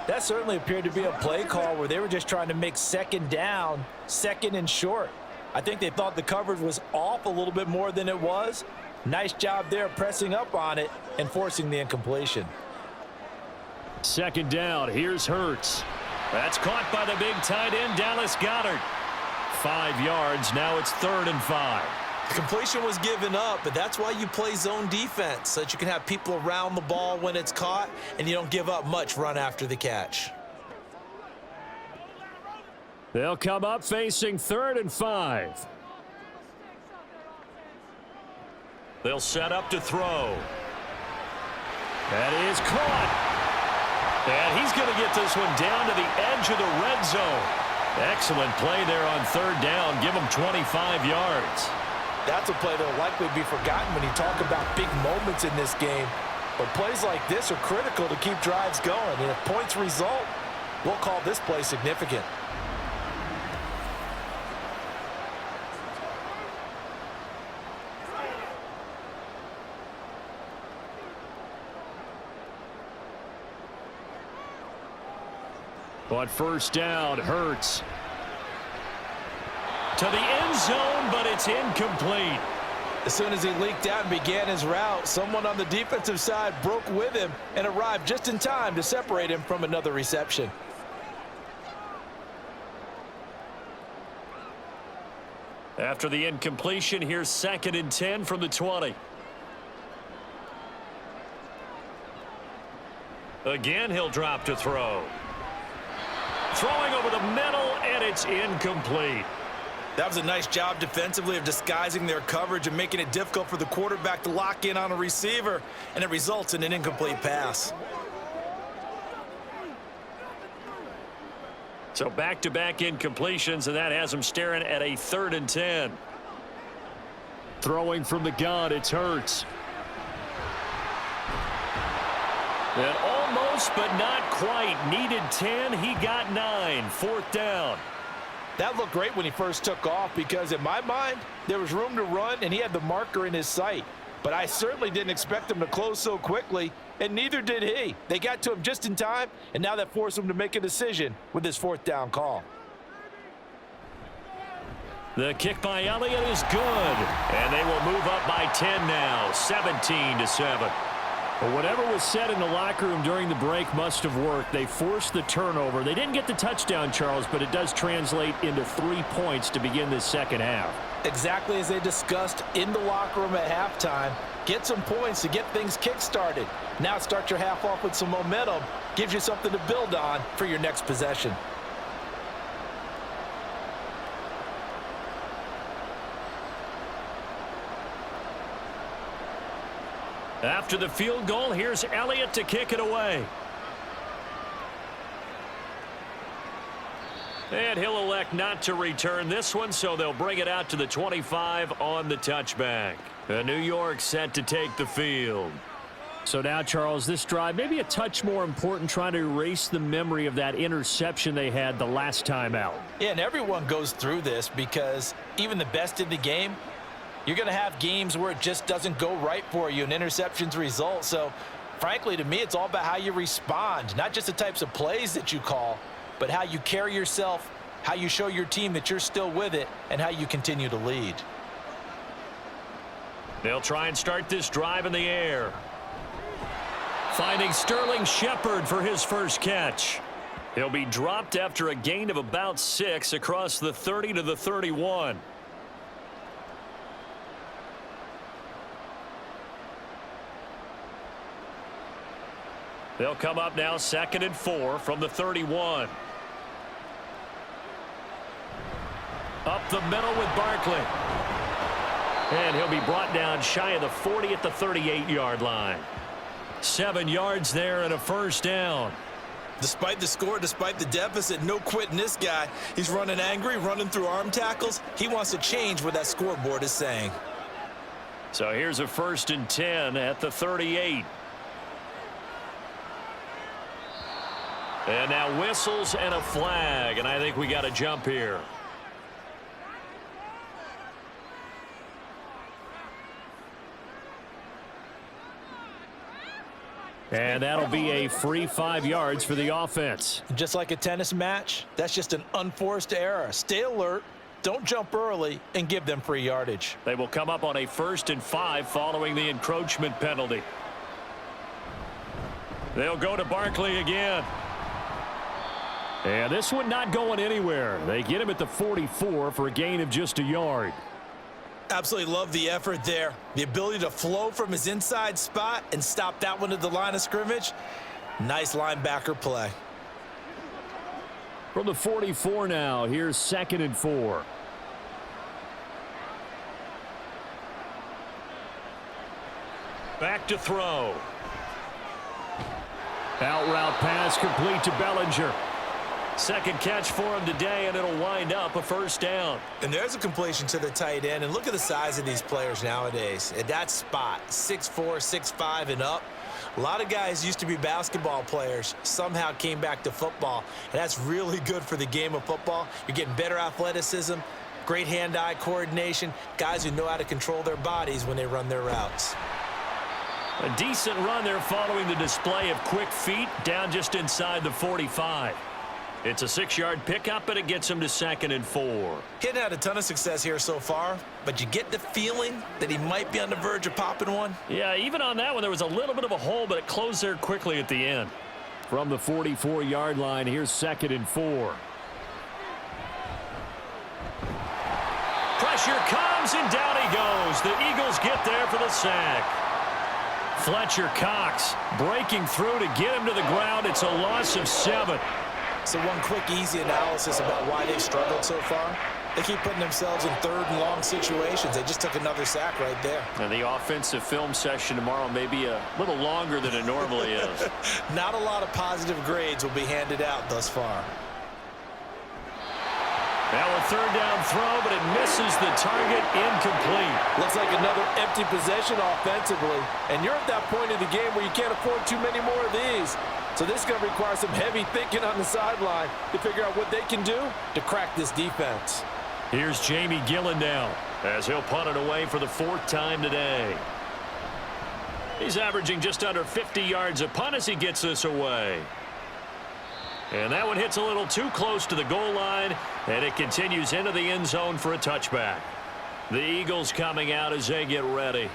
Speaker 3: That certainly appeared to be a play call where they were just trying to make 2nd down, 2nd and short. I think they thought the coverage was off a little bit more than it was. Nice job there pressing up on it and forcing the incompletion.
Speaker 2: 2nd down. Here's Hurts. That's caught by the big tight end, Dallas Goedert. 5 yards. Now it's 3rd and 5.
Speaker 3: The completion was given up, but that's why you play zone defense, so that you can have people around the ball when it's caught, and you don't give up much run after the catch.
Speaker 2: They'll come up facing 3rd and 5. They'll set up to throw. That is caught. And he's going to get this one down to the edge of the red zone. Excellent play there on 3rd down. Give him 25 yards.
Speaker 3: That's a play that will likely be forgotten when you talk about big moments in this game. But plays like this are critical to keep drives going. And if points result, we'll call this play significant.
Speaker 2: On first down, Hurts. To the end zone, but it's incomplete.
Speaker 3: As soon as he leaked out and began his route, someone on the defensive side broke with him and arrived just in time to separate him from another reception.
Speaker 2: After the incompletion, here's 2nd and 10 from the 20. Again, he'll drop to throw. Throwing over the middle, and it's incomplete.
Speaker 3: That was a nice job defensively of disguising their coverage and making it difficult for the quarterback to lock in on a receiver, and it results in an incomplete pass.
Speaker 2: So back-to-back incompletions, and that has him staring at a 3rd and 10. Throwing from the gun, it's Hurts. And almost, but not quite. Needed 10, he got 9. 4th down.
Speaker 3: That looked great when he first took off because, in my mind, there was room to run and he had the marker in his sight. But I certainly didn't expect him to close so quickly, and neither did he. They got to him just in time, and now that forced him to make a decision with his 4th down call.
Speaker 2: The kick by Elliott is good, and they will move up by 10 now, 17-7. Well, whatever was said in the locker room during the break must have worked. They forced the turnover. They didn't get the touchdown, Charles, but it does translate into 3 points to begin this second half.
Speaker 3: Exactly as they discussed in the locker room at halftime. Get some points to get things kick-started. Now start your half off with some momentum. Gives you something to build on for your next possession.
Speaker 2: After the field goal, here's Elliott to kick it away. And he'll elect not to return this one, so they'll bring it out to the 25 on the touchback. New York set to take the field. So now, Charles, this drive maybe a touch more important, trying to erase the memory of that interception they had the last time out.
Speaker 3: Yeah, and everyone goes through this because even the best in the game, you're going to have games where it just doesn't go right for you and interceptions result. So, frankly, to me, it's all about how you respond, not just the types of plays that you call, but how you carry yourself, how you show your team that you're still with it, and how you continue to lead.
Speaker 2: They'll try and start this drive in the air. Finding Sterling Shepard for his first catch. He'll be dropped after a gain of about 6 across the 30 to the 31. They'll come up now 2nd and 4 from the 31. Up the middle with Barkley. And he'll be brought down shy of the 40 at the 38-yard line. 7 yards there and a first down.
Speaker 3: Despite the score, despite the deficit, no quitting this guy. He's running angry, running through arm tackles. He wants to change what that scoreboard is saying.
Speaker 2: So here's a 1st and 10 at the 38. And now whistles and a flag, and I think we got a jump here. And that'll be a free 5 yards for the offense.
Speaker 3: Just like a tennis match, that's just an unforced error. Stay alert, don't jump early, and give them free yardage.
Speaker 2: They will come up on a 1st and 5 following the encroachment penalty. They'll go to Barkley again. And this one not going anywhere. They get him at the 44 for a gain of just a yard.
Speaker 3: Absolutely love the effort there. The ability to flow from his inside spot and stop that one at the line of scrimmage. Nice linebacker play.
Speaker 2: From the 44 now, here's 2nd and 4. Back to throw. Out route pass complete to Bellinger. Second catch for him today, and it'll wind up a first down.
Speaker 3: And there's a completion to the tight end. And look at the size of these players nowadays. At that spot, 6'4", 6'5", and up. A lot of guys used to be basketball players, somehow came back to football. And that's really good for the game of football. You're getting better athleticism, great hand-eye coordination, guys who know how to control their bodies when they run their routes.
Speaker 2: A decent run there following the display of quick feet down just inside the 45. It's a 6-yard pickup, but it gets him to 2nd and 4.
Speaker 3: He hadn't had a ton of success here so far, but you get the feeling that he might be on the verge of popping one.
Speaker 2: Yeah, even on that one, there was a little bit of a hole, but it closed there quickly at the end. From the 44-yard line, here's 2nd and 4. Pressure comes, and down he goes. The Eagles get there for the sack. Fletcher Cox breaking through to get him to the ground. It's a loss of 7.
Speaker 3: So one quick, easy analysis about why they've struggled so far. They keep putting themselves in 3rd and long situations. They just took another sack right there.
Speaker 2: And the offensive film session tomorrow may be a little longer than it normally is.
Speaker 3: Not a lot of positive grades will be handed out thus far.
Speaker 2: Now a 3rd down throw, but it misses the target, incomplete.
Speaker 5: Looks like another empty possession offensively. And you're at that point in the game where you can't afford too many more of these. So this is going to require some heavy thinking on the sideline to figure out what they can do to crack this defense.
Speaker 2: Here's Jamie Gillen now as he'll punt it away for the 4th time today. He's averaging just under 50 yards a punt as he gets this away. And that one hits a little too close to the goal line, and it continues into the end zone for a touchback. The Eagles coming out as they get ready.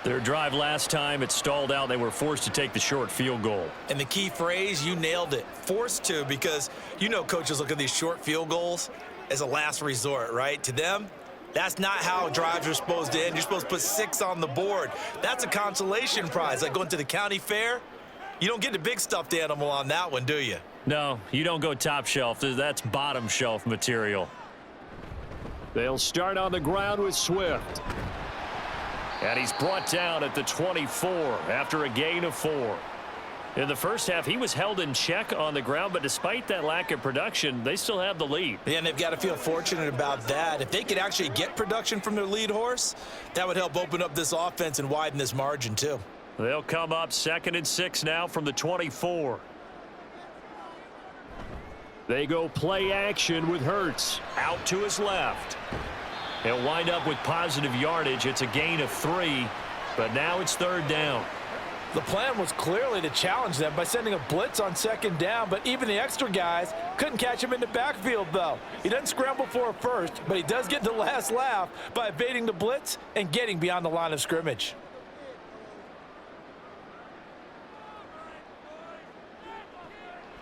Speaker 2: Their drive last time, it stalled out. They were forced to take the short field goal.
Speaker 3: And the key phrase, you nailed it, forced to, because you know coaches look at these short field goals as a last resort, right? To them, that's not how drives are supposed to end. You're supposed to put 6 on the board. That's a consolation prize, like going to the county fair. You don't get the big stuffed animal on that one, do you?
Speaker 2: No, you don't go top shelf. That's bottom shelf material. They'll start on the ground with Swift. And he's brought down at the 24 after a gain of 4. In the first half, he was held in check on the ground, but despite that lack of production, they still have the lead.
Speaker 3: Yeah, and they've got to feel fortunate about that. If they could actually get production from their lead horse, that would help open up this offense and widen this margin too.
Speaker 2: They'll come up 2nd and 6 now from the 24. They go play action with Hurts out to his left. He'll wind up with positive yardage. It's a gain of 3, but now it's 3rd down.
Speaker 5: The plan was clearly to challenge them by sending a blitz on 2nd down, but even the extra guys couldn't catch him in the backfield, though. He doesn't scramble for a first, but he does get the last laugh by evading the blitz and getting beyond the line of scrimmage.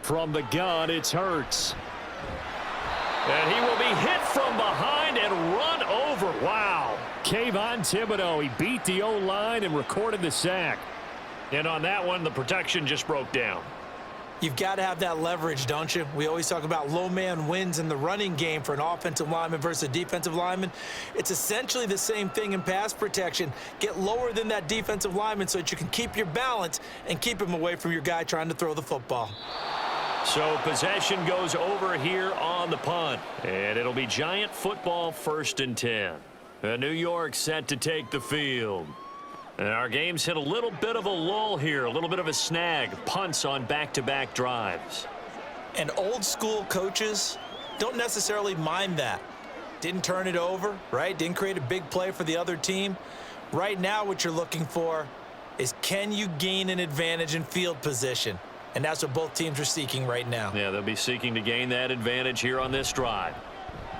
Speaker 2: From the gun, it's Hurts. And he will be hit from behind and run over. Wow. Kayvon Thibodeau, he beat the O-line and recorded the sack. And on that one, the protection just broke down.
Speaker 3: You've got to have that leverage, don't you? We always talk about low man wins in the running game for an offensive lineman versus a defensive lineman. It's essentially the same thing in pass protection. Get lower than that defensive lineman so that you can keep your balance and keep him away from your guy trying to throw the football.
Speaker 2: So possession goes over here on the punt. And it'll be Giant football 1st and 10. New York set to take the field. And our game's hit a little bit of a lull here, a little bit of a snag. Punts on back-to-back drives.
Speaker 3: And old school coaches don't necessarily mind that. Didn't turn it over, right? Didn't create a big play for the other team. Right now what you're looking for is, can you gain an advantage in field position? And that's what both teams are seeking right now.
Speaker 2: Yeah, they'll be seeking to gain that advantage here on this drive.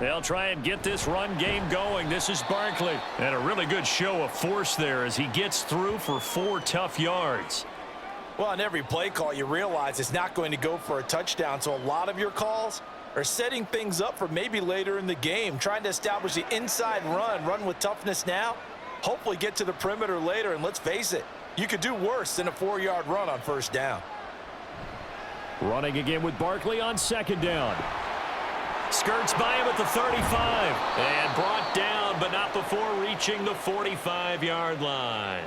Speaker 2: They'll try and get this run game going. This is Barkley. And a really good show of force there as he gets through for 4 tough yards.
Speaker 3: Well, on every play call, you realize it's not going to go for a touchdown. So a lot of your calls are setting things up for maybe later in the game, trying to establish the inside run with toughness now, hopefully get to the perimeter later. And let's face it, you could do worse than a 4-yard run on 1st down.
Speaker 2: Running again with Barkley on 2nd down. Skirts by him at the 35 and brought down, but not before reaching the 45-yard line.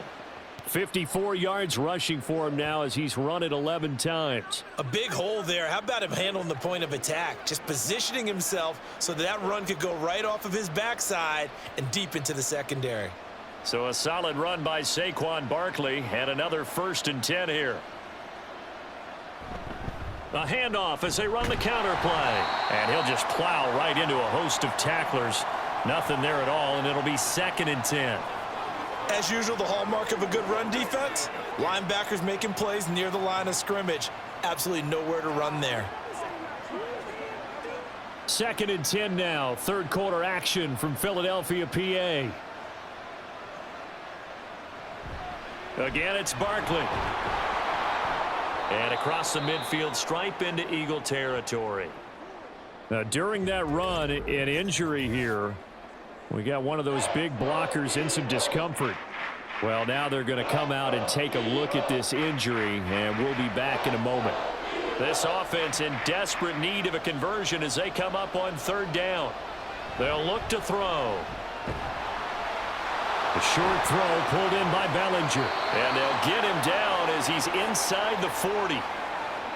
Speaker 2: 54 yards rushing for him now as he's run it 11 times.
Speaker 5: A big hole there. How about him handling the point of attack? Just positioning himself so that run could go right off of his backside and deep into the secondary.
Speaker 2: So a solid run by Saquon Barkley and another 1st and 10 here. A handoff as they run the counter play. And he'll just plow right into a host of tacklers. Nothing there at all, and it'll be 2nd and 10.
Speaker 5: As usual, the hallmark of a good run defense, linebackers making plays near the line of scrimmage. Absolutely nowhere to run there.
Speaker 2: 2nd and 10 now. 3rd quarter action from Philadelphia, PA. Again, it's Barkley. And across the midfield stripe into Eagle territory. Now, during that run, an injury here. We got one of those big blockers in some discomfort. Well, now they're going to come out and take a look at this injury, and we'll be back in a moment. This offense in desperate need of a conversion as they come up on 3rd down. They'll look to throw. A short throw pulled in by Bellinger. And they'll get him down as he's inside the 40.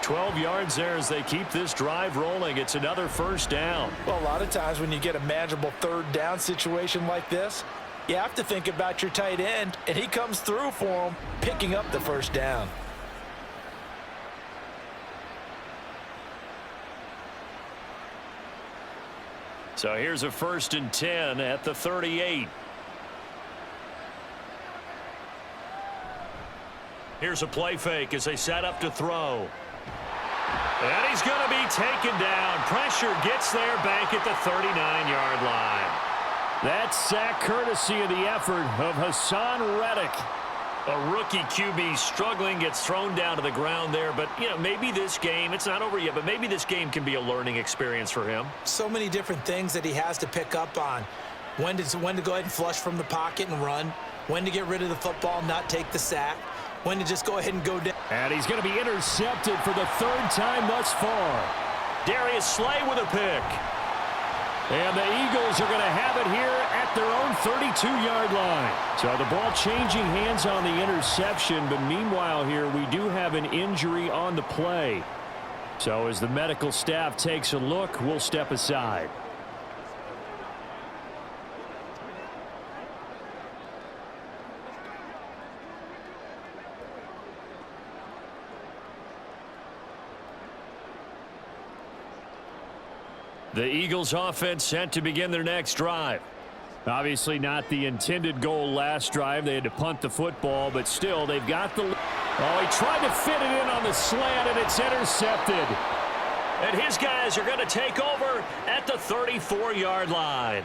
Speaker 2: 12 yards there as they keep this drive rolling. It's another 1st down.
Speaker 5: Well, a lot of times when you get a manageable 3rd down situation like this, you have to think about your tight end, and he comes through for him, picking up the 1st down.
Speaker 2: So here's a 1st and 10 at the 38. Here's a play fake as they set up to throw. And he's going to be taken down. Pressure gets there back at the 39-yard line. That sack courtesy of the effort of Hassan Reddick. A rookie QB struggling, gets thrown down to the ground there. But, you know, maybe this game, it's not over yet, but maybe this game can be a learning experience for him.
Speaker 5: So many different things that he has to pick up on. When to go ahead and flush from the pocket and run. When to get rid of the football, not take the sack. When to just go ahead and go down.
Speaker 2: And he's going to be intercepted for the 3rd time thus far. Darius Slay with a pick. And the Eagles are going to have it here at their own 32-yard line. So the ball changing hands on the interception, but meanwhile here we do have an injury on the play. So as the medical staff takes a look, we'll step aside. The Eagles offense set to begin their next drive. Obviously not the intended goal last drive. They had to punt the football, but still they've got the... Oh, he tried to fit it in on the slant, and it's intercepted. And his guys are going to take over at the 34-yard line.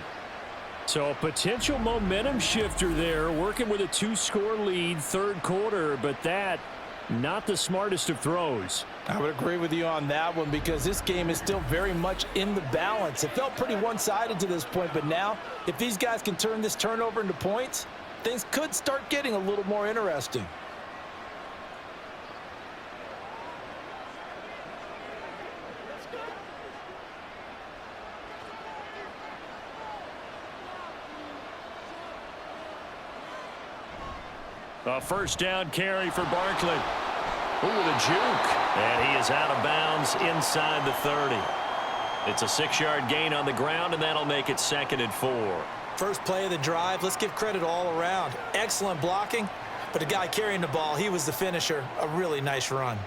Speaker 2: So a potential momentum shifter there, working with a 2-score lead, 3rd quarter, but that, not the smartest of throws.
Speaker 5: I would agree with you on that one because this game is still very much in the balance. It felt pretty one-sided to this point, but now if these guys can turn this turnover into points, things could start getting a little more interesting.
Speaker 2: A 1st down carry for Barkley. Ooh, the juke. And he is out of bounds inside the 30. It's a 6-yard gain on the ground, and that'll make it 2nd and 4.
Speaker 5: First play of the drive, let's give credit all around. Excellent blocking, but the guy carrying the ball, he was the finisher. A really nice run.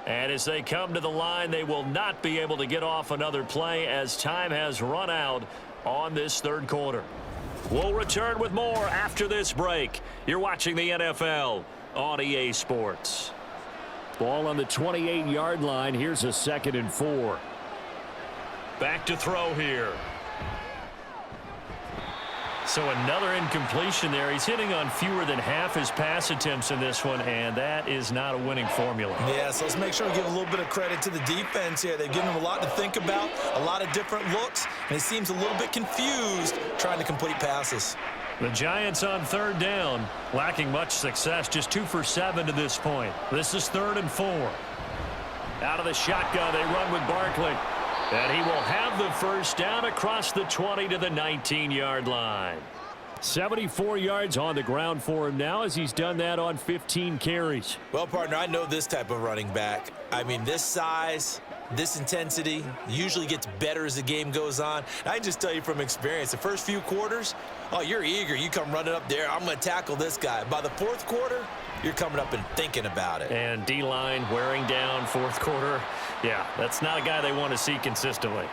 Speaker 2: And as they come to the line, they will not be able to get off another play as time has run out on this 3rd quarter. We'll return with more after this break. You're watching the NFL on EA Sports. Ball on the 28-yard line. Here's a 2nd and 4. Back to throw here. So another incompletion there. He's hitting on fewer than half his pass attempts in this one, and that is not a winning formula.
Speaker 5: Yeah, so let's make sure we give a little bit of credit to the defense here. They've given him a lot to think about, a lot of different looks, and he seems a little bit confused trying to complete passes.
Speaker 2: The Giants on 3rd down, lacking much success, just 2 for 7 to this point. This is 3rd and 4. Out of the shotgun, they run with Barkley. And he will have the first down across the 20 to the 19-yard line. 74 yards on the ground for him now as he's done that on 15 carries.
Speaker 3: Well, partner, I know this type of running back. I mean, this size, this intensity usually gets better as the game goes on. I can just tell you from experience, the first few quarters, oh, you're eager. You come running up there, I'm going to tackle this guy. By the fourth quarter, you're coming up and thinking about it.
Speaker 2: And D-line wearing down fourth quarter. Yeah, that's not a guy they want to see consistently.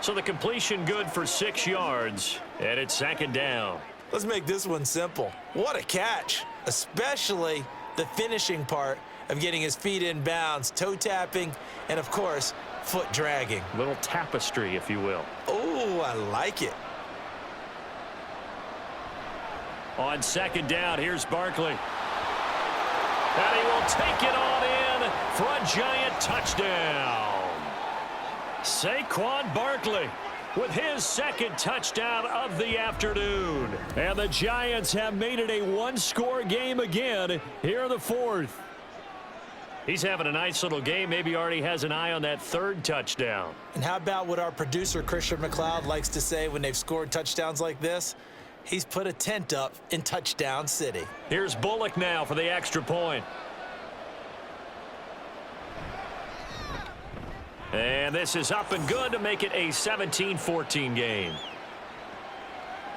Speaker 2: So the completion good for 6 yards, and it's second down.
Speaker 3: Let's make this one simple. What a catch, especially the finishing part of getting his feet in bounds, toe tapping, and of course, foot dragging.
Speaker 2: Little tapestry, if you will.
Speaker 3: Oh, I like it.
Speaker 2: On second down, here's Barkley. And he will take it on in for a giant touchdown. Saquon Barkley with his second touchdown of the afternoon. And the Giants have made it a one-score game again here in the fourth. He's having a nice little game. Maybe already has an eye on that third touchdown.
Speaker 3: And how about what our producer, Christian McLeod, likes to say when they've scored touchdowns like this? He's put a tent up in Touchdown City.
Speaker 2: Here's Bullock now for the extra point. And this is up and good to make it a 17-14 game.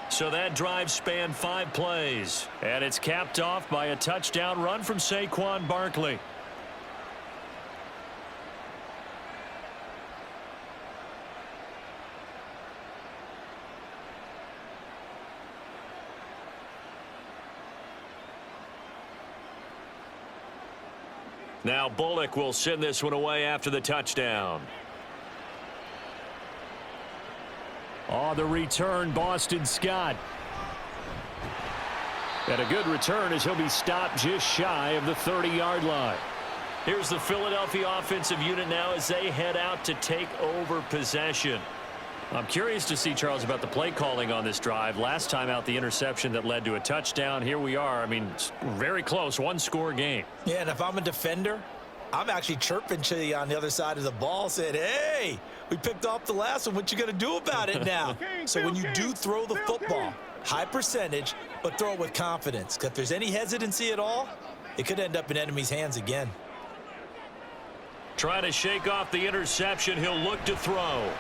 Speaker 2: So that drive spanned 5 plays. And it's capped off by a touchdown run from Saquon Barkley. Now Bullock will send this one away after the touchdown. On the return, Boston Scott. And a good return as he'll be stopped just shy of the 30-yard line. Here's the Philadelphia offensive unit now as they head out to take over possession. I'm curious to see, Charles, about the play calling on this drive. Last time out, the interception that led to a touchdown. Here we are. I mean, it's very close, one-score game.
Speaker 3: Yeah, and if I'm a defender, I'm actually chirping to you on the other side of the ball, saying, hey, we picked off the last one. What you going to do about it now? So when you do throw the football, high percentage, but throw it with confidence. Because if there's any hesitancy at all, it could end up in enemy's hands again.
Speaker 2: Trying to shake off the interception. He'll look to throw.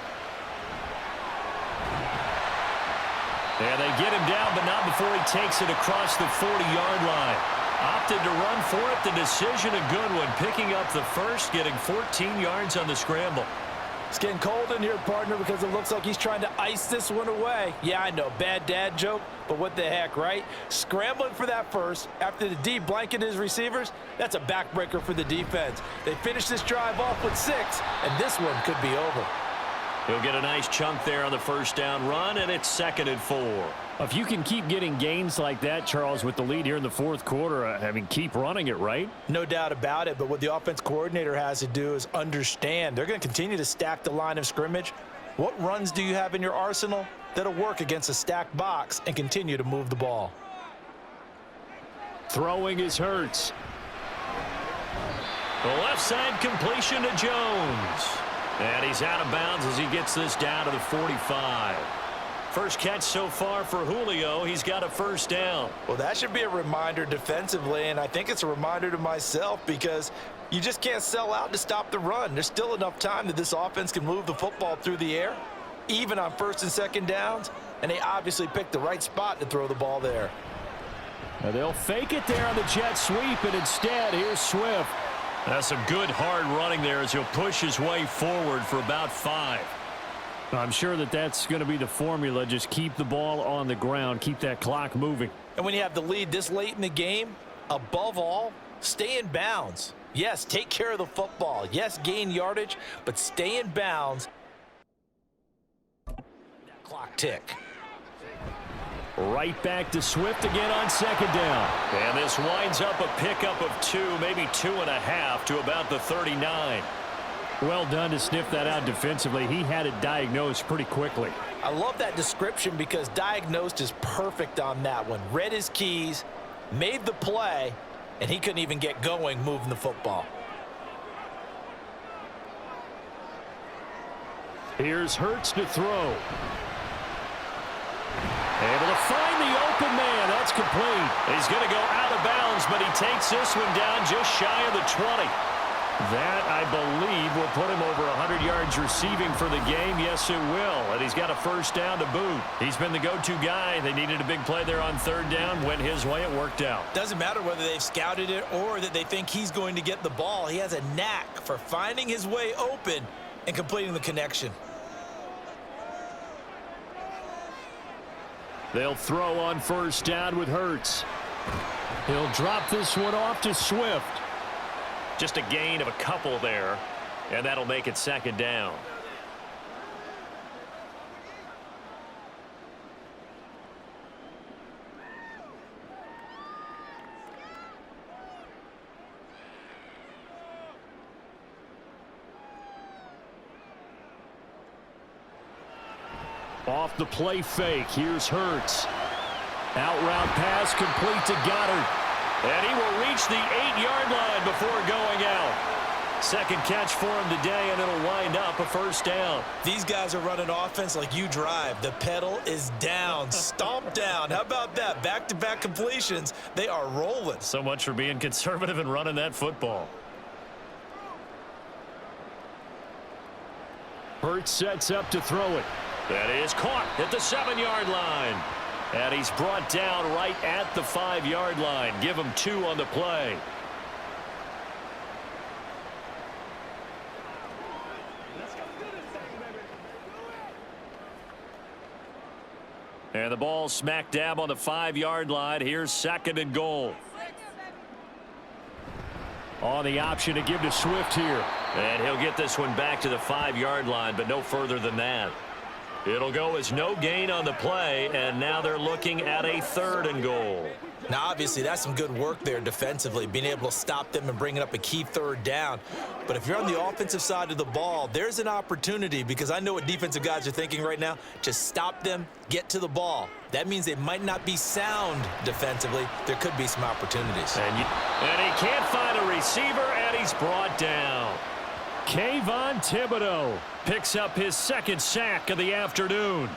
Speaker 2: And they get him down, but not before he takes it across the 40-yard line. Opted to run for it. The decision a good one. Picking up the first, getting 14 yards on the scramble.
Speaker 5: It's getting cold in here, partner, because it looks like he's trying to ice this one away. Yeah, I know, bad dad joke, but what the heck, right? Scrambling for that first after the D blanket his receivers, that's a backbreaker for the defense. They finish this drive off with 6, and this one could be over.
Speaker 2: He'll get a nice chunk there on the first down run, and it's 2nd and 4. If you can keep getting gains like that, Charles, with the lead here in the fourth quarter, I mean, keep running it, right?
Speaker 3: No doubt about it, but what the offense coordinator has to do is understand they're going to continue to stack the line of scrimmage. What runs do you have in your arsenal that'll work against a stacked box and continue to move the ball?
Speaker 2: Throwing is Hurts. The left side completion to Jones. And he's out of bounds as he gets this down to the 45. First catch so far for Julio. He's got a first down.
Speaker 3: Well, that should be a reminder defensively, and I think it's a reminder to myself because you just can't sell out to stop the run. There's still enough time that this offense can move the football through the air, even on first and second downs, and they obviously picked the right spot to throw the ball there.
Speaker 2: Now they'll fake it there on the jet sweep, and instead, here's Swift. That's some good hard running there as he'll push his way forward for about 5. I'm sure that that's going to be the formula. Just keep the ball on the ground. Keep that clock moving.
Speaker 3: And when you have the lead this late in the game, above all, stay in bounds. Yes, take care of the football. Yes, gain yardage, but stay in bounds. Clock tick.
Speaker 2: Right back to Swift again on second down. And this winds up a pickup of 2, maybe 2.5 to about the 39. Well done to sniff that out defensively. He had it diagnosed pretty quickly.
Speaker 3: I love that description because diagnosed is perfect on that one. Read his keys, made the play, and he couldn't even get going moving the football.
Speaker 2: Here's Hurts to throw. Able to find the open man. That's complete. He's going to go out of bounds, but he takes this one down just shy of the 20. That, I believe, will put him over 100 yards receiving for the game. Yes, it will. And he's got a first down to boot. He's been the go-to guy. They needed a big play there on third down. Went his way. It worked out.
Speaker 3: Doesn't matter whether they've scouted it or that they think he's going to get the ball. He has a knack for finding his way open and completing the connection.
Speaker 2: They'll throw on first down with Hurts. He'll drop this one off to Swift. Just a gain of a couple there, and that'll make it second down. Off the play fake, here's Hurts. Out route pass complete to Goddard. And he will reach the 8-yard line before going out. Second catch for him today, and it'll wind up a first down.
Speaker 3: These guys are running offense like you drive. The pedal is down, stomped down. How about that? Back-to-back completions. They are rolling.
Speaker 2: So much for being conservative and running that football. Hurts sets up to throw it. That is caught at the 7-yard line. And he's brought down right at the 5-yard line. Give him 2 on the play. And the ball smack dab on the 5-yard line. Here's second and goal. On the option to give to Swift here. And he'll get this one back to the 5-yard line, but no further than that. It'll go as no gain on the play, and now they're looking at a third and goal.
Speaker 3: Now, obviously, that's some good work there defensively, being able to stop them and bringing up a key third down. But if you're on the offensive side of the ball, there's an opportunity, because I know what defensive guys are thinking right now. Just stop them, get to the ball. That means they might not be sound defensively. There could be some opportunities.
Speaker 2: And he can't find a receiver, and he's brought down. Kayvon Thibodeau picks up his second sack of the afternoon.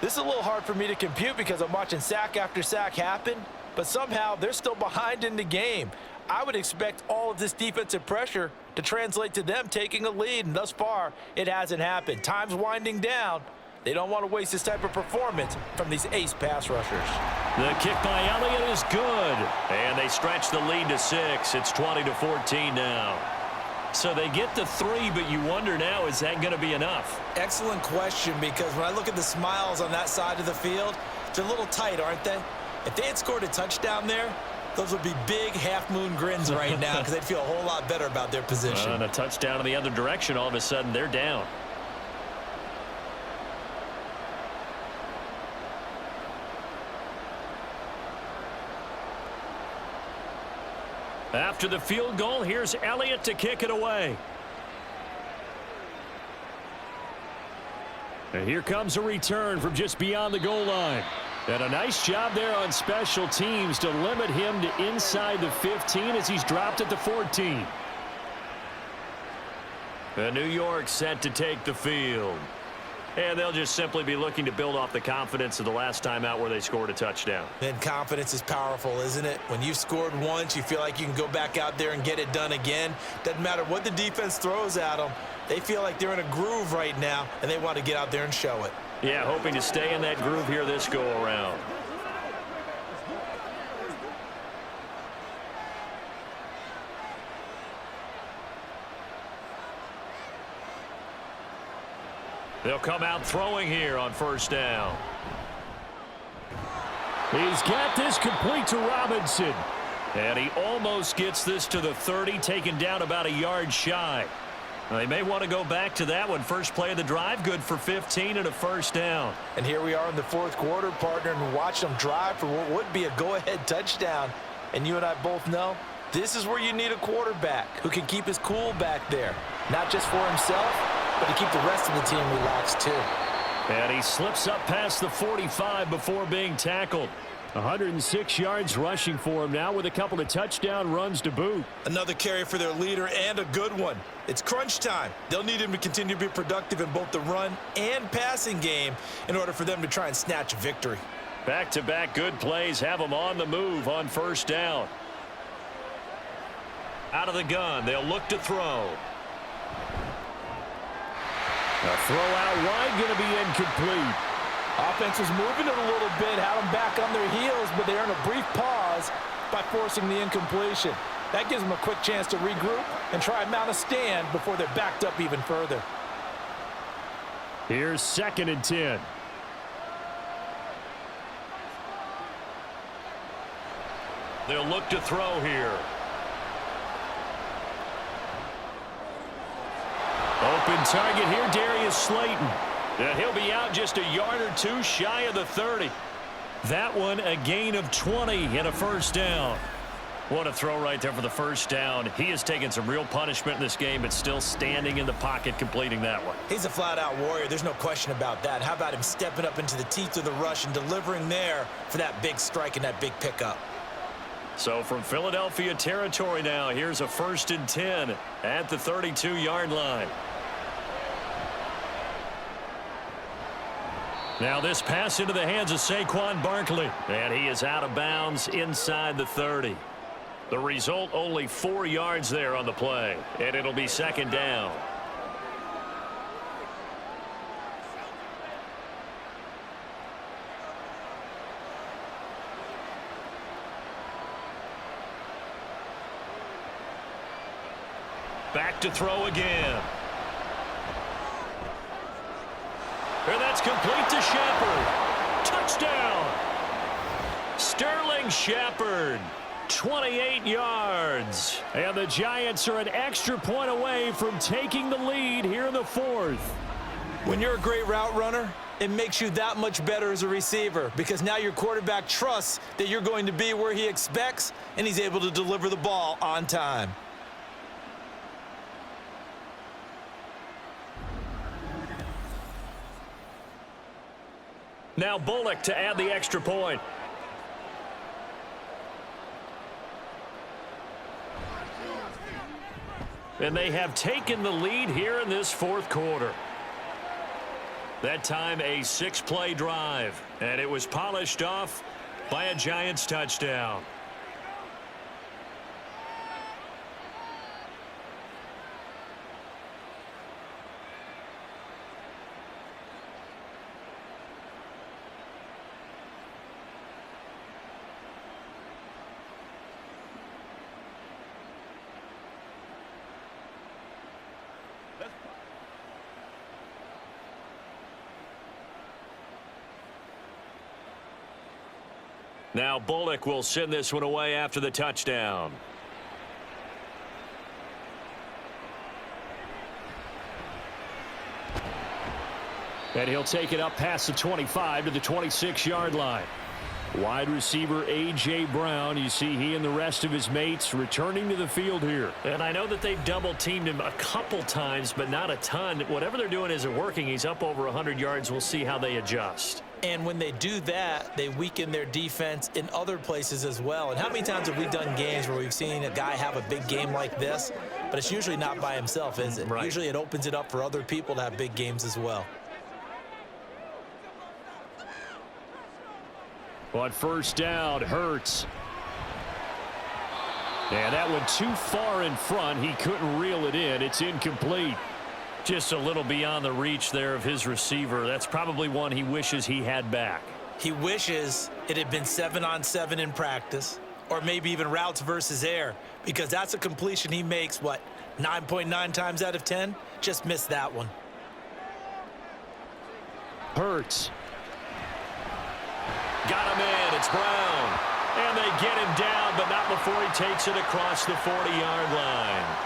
Speaker 5: This is a little hard for me to compute because I'm watching sack after sack happen, but somehow they're still behind in the game. I would expect all of this defensive pressure to translate to them taking a lead, and thus far, it hasn't happened. Time's winding down. They don't want to waste this type of performance from these ace pass rushers.
Speaker 2: The kick by Elliott is good, and they stretch the lead to 6. It's 20-14 now. So they get to 3, but you wonder now, is that going to be enough?
Speaker 3: Excellent question, because when I look at the smiles on that side of the field, they're a little tight, aren't they? If they had scored a touchdown there, those would be big half-moon grins right now because they'd feel a whole lot better about their position.
Speaker 2: And a touchdown in the other direction, all of a sudden they're down. After the field goal, here's Elliott to kick it away. And here comes a return from just beyond the goal line. And a nice job there on special teams to limit him to inside the 15 as he's dropped at the 14. And New York set to take the field. And they'll just simply be looking to build off the confidence of the last time out where they scored a touchdown.
Speaker 3: And confidence is powerful, isn't it? When you've scored once, you feel like you can go back out there and get it done again. Doesn't matter what the defense throws at them. They feel like they're in a groove right now, and they want to get out there and show it.
Speaker 2: Yeah, hoping to stay in that groove here this go-around. They'll come out throwing here on first down. He's got this complete to Robinson. And he almost gets this to the 30, taken down about a yard shy. Now, they may want to go back to that one. First play of the drive, good for 15 and a first down.
Speaker 3: And here we are in the fourth quarter, partner, and watch them drive for what would be a go-ahead touchdown. And you and I both know this is where you need a quarterback who can keep his cool back there. Not just for himself, but to keep the rest of the team relaxed too.
Speaker 2: And he slips up past the 45 before being tackled. 106 yards rushing for him now with a couple of touchdown runs to boot.
Speaker 5: Another carry for their leader and a good one. It's crunch time. They'll need him to continue to be productive in both the run and passing game in order for them to try and snatch a victory.
Speaker 2: Back-to-back good plays have them on the move on first down. Out of the gun, they'll look to throw. A throw out wide, going to be incomplete.
Speaker 5: Offense was moving it a little bit, had them back on their heels, but they earned a brief pause by forcing the incompletion. That gives them a quick chance to regroup and try and mount a stand before they're backed up even further.
Speaker 2: Here's 2nd and 10. They'll look to throw here. Open target here, Darius Slayton. And he'll be out just a yard or two shy of the 30. That one a gain of 20 and a first down. What a throw right there for the first down. He has taken some real punishment in this game, but still standing in the pocket completing that one.
Speaker 5: He's a flat-out warrior. There's no question about that. How about him stepping up into the teeth of the rush and delivering there for that big strike and that big pickup?
Speaker 2: So from Philadelphia territory now, here's a 1st and 10 at the 32-yard line. Now this pass into the hands of Saquon Barkley, and he is out of bounds inside the 30. The result, only 4 yards there on the play, and it'll be 2nd down. Back to throw again. And that's complete to Shepard. Touchdown. Sterling Shepard. 28 yards. And the Giants are an extra point away from taking the lead here in the 4th.
Speaker 5: When you're a great route runner, it makes you that much better as a receiver because now your quarterback trusts that you're going to be where he expects and he's able to deliver the ball on time.
Speaker 2: Now Bullock to add the extra point. And they have taken the lead here in this 4th quarter. That time a 6-play drive, and it was polished off by a Giants touchdown. Now Bullock will send this one away after the touchdown. And he'll take it up past the 25 to the 26-yard line. Wide receiver A.J. Brown, you see he and the rest of his mates returning to the field here. And I know that they've double-teamed him a couple times, but not a ton. Whatever they're doing isn't working. He's up over 100 yards. We'll see how they adjust.
Speaker 5: And when they do that, they weaken their defense in other places as well. And how many times have we done games where we've seen a guy have a big game like this, but it's usually not by himself, is it?
Speaker 2: Right.
Speaker 5: Usually it opens it up for other people to have big games as well.
Speaker 2: On first down, Hurts. And that one too far in front. He couldn't reel it in. It's incomplete. Just a little beyond the reach there of his receiver. That's probably one he wishes he had back.
Speaker 5: He wishes it had been 7-on-7 in practice, or maybe even routes versus air, because that's a completion he makes, 9.9 times out of 10? Just missed that one.
Speaker 2: Hurts. Got him in. It's Brown. And they get him down, but not before he takes it across the 40-yard line.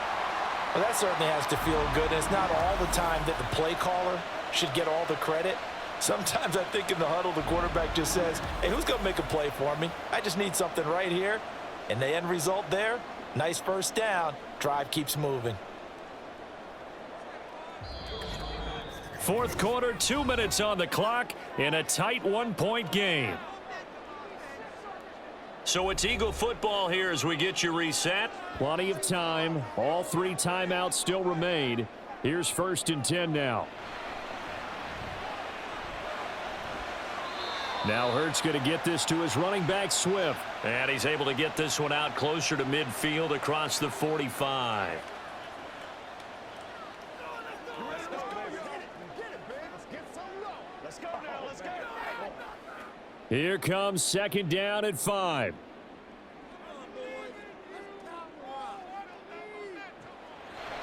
Speaker 5: Well, that certainly has to feel good. And it's not all the time that the play caller should get all the credit. Sometimes I think in the huddle, the quarterback just says, hey, who's going to make a play for me? I just need something right here. And the end result there, nice first down. Drive keeps moving.
Speaker 2: 4th quarter, 2 minutes on the clock in a tight 1-point game. So it's Eagle football here as we get you reset. Plenty of time. All 3 timeouts still remain. Here's 1st and 10 now. Now Hurts going to get this to his running back, Swift. And he's able to get this one out closer to midfield across the 45. Here comes 2nd down and 5.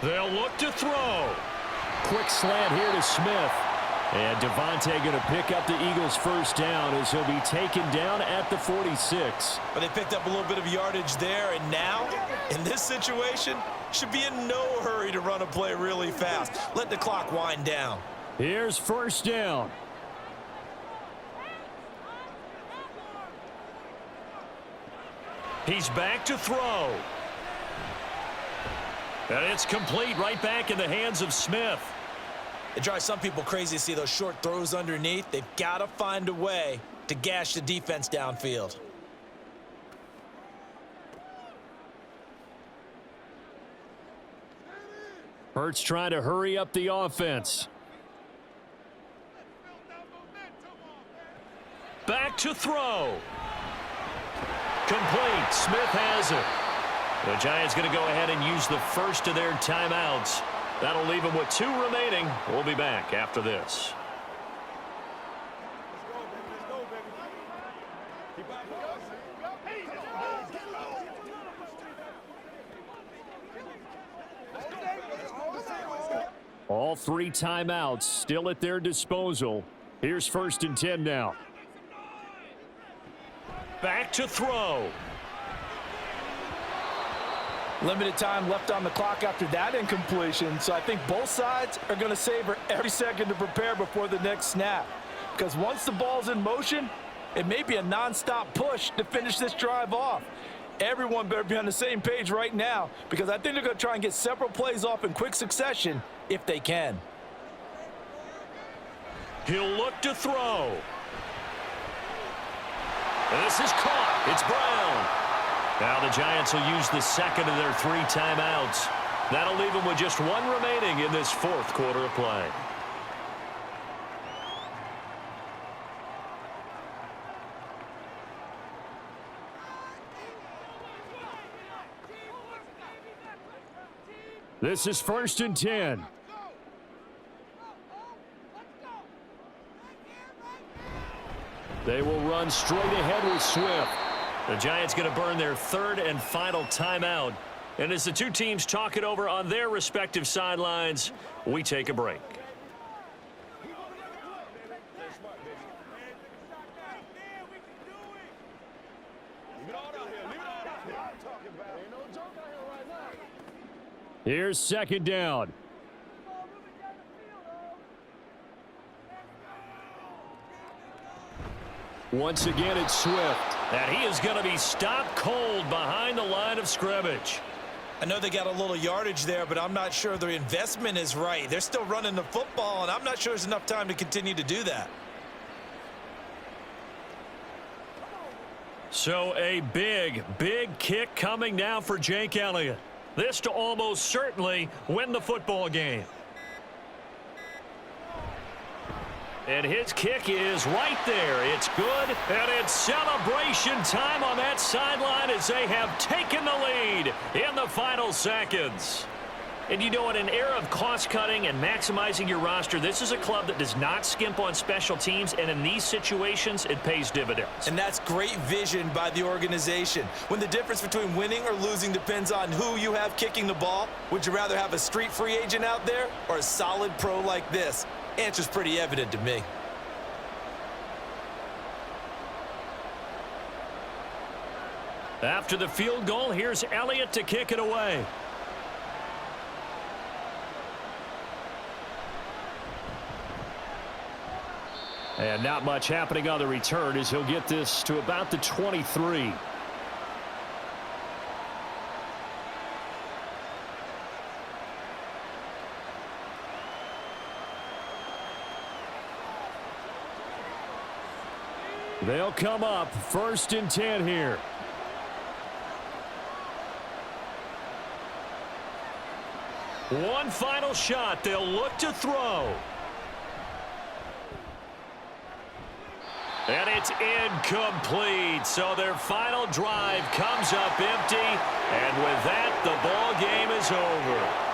Speaker 2: They'll look to throw. Quick slant here to Smith. And Devontae going to pick up the Eagles' 1st down as he'll be taken down at the 46.
Speaker 3: But they picked up a little bit of yardage there, and now, in this situation, should be in no hurry to run a play really fast. Let the clock wind down.
Speaker 2: Here's 1st down. He's back to throw. And it's complete right back in the hands of Smith.
Speaker 3: It drives some people crazy to see those short throws underneath. They've got to find a way to gash the defense downfield.
Speaker 2: Hurts trying to hurry up the offense. Back to throw. Complete. Smith has it. The Giants going to go ahead and use the 1st of their timeouts. That'll leave them with 2 remaining. We'll be back after this. All 3 timeouts still at their disposal. Here's 1st and 10 now. Back to throw.
Speaker 5: Limited time left on the clock after that incompletion, so I think both sides are going to savor every second to prepare before the next snap. Because once the ball's in motion, it may be a non-stop push to finish this drive off. Everyone better be on the same page right now, because I think they're going to try and get several plays off in quick succession if they can.
Speaker 2: He'll look to throw. This is caught. It's Brown. Now the Giants will use the 2nd of their 3 timeouts. That'll leave them with just 1 remaining in this 4th quarter of play. This is 1st and 10. They will run straight ahead with Swift. The Giants going to burn their 3rd and final timeout. And as the 2 teams talk it over on their respective sidelines, we take a break. Here's 2nd down. Once again, it's Swift. And he is going to be stopped cold behind the line of scrimmage.
Speaker 3: I know they got a little yardage there, but I'm not sure their investment is right. They're still running the football, and I'm not sure there's enough time to continue to do that.
Speaker 2: So a big kick coming now for Jake Elliott. This to almost certainly win the football game. And his kick is right there. It's good, and it's celebration time on that sideline as they have taken the lead in the final seconds. And you know, in an era of cost-cutting and maximizing your roster, this is a club that does not skimp on special teams, and in these situations, it pays dividends.
Speaker 3: And that's great vision by the organization. When the difference between winning or losing depends on who you have kicking the ball, would you rather have a street free agent out there or a solid pro like this? Answer's pretty evident to me.
Speaker 2: After the field goal, here's Elliott to kick it away. And not much happening on the return as he'll get this to about the 23. They'll come up 1st and 10 here. One final shot. They'll look to throw. And it's incomplete. So their final drive comes up empty. And with that, the ball game is over.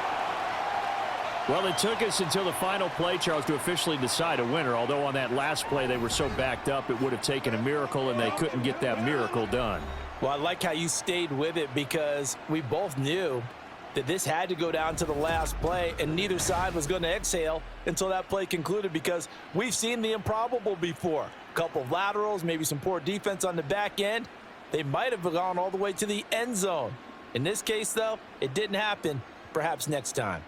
Speaker 2: Well, it took us until the final play, Charles, to officially decide a winner. Although on that last play they were so backed up, it would have taken a miracle, and they couldn't get that miracle done.
Speaker 5: Well, I like how you stayed with it because we both knew that this had to go down to the last play, and neither side was going to exhale until that play concluded because we've seen the improbable before. A couple of laterals, maybe some poor defense on the back end. They might have gone all the way to the end zone. In this case, though, it didn't happen. Perhaps next time.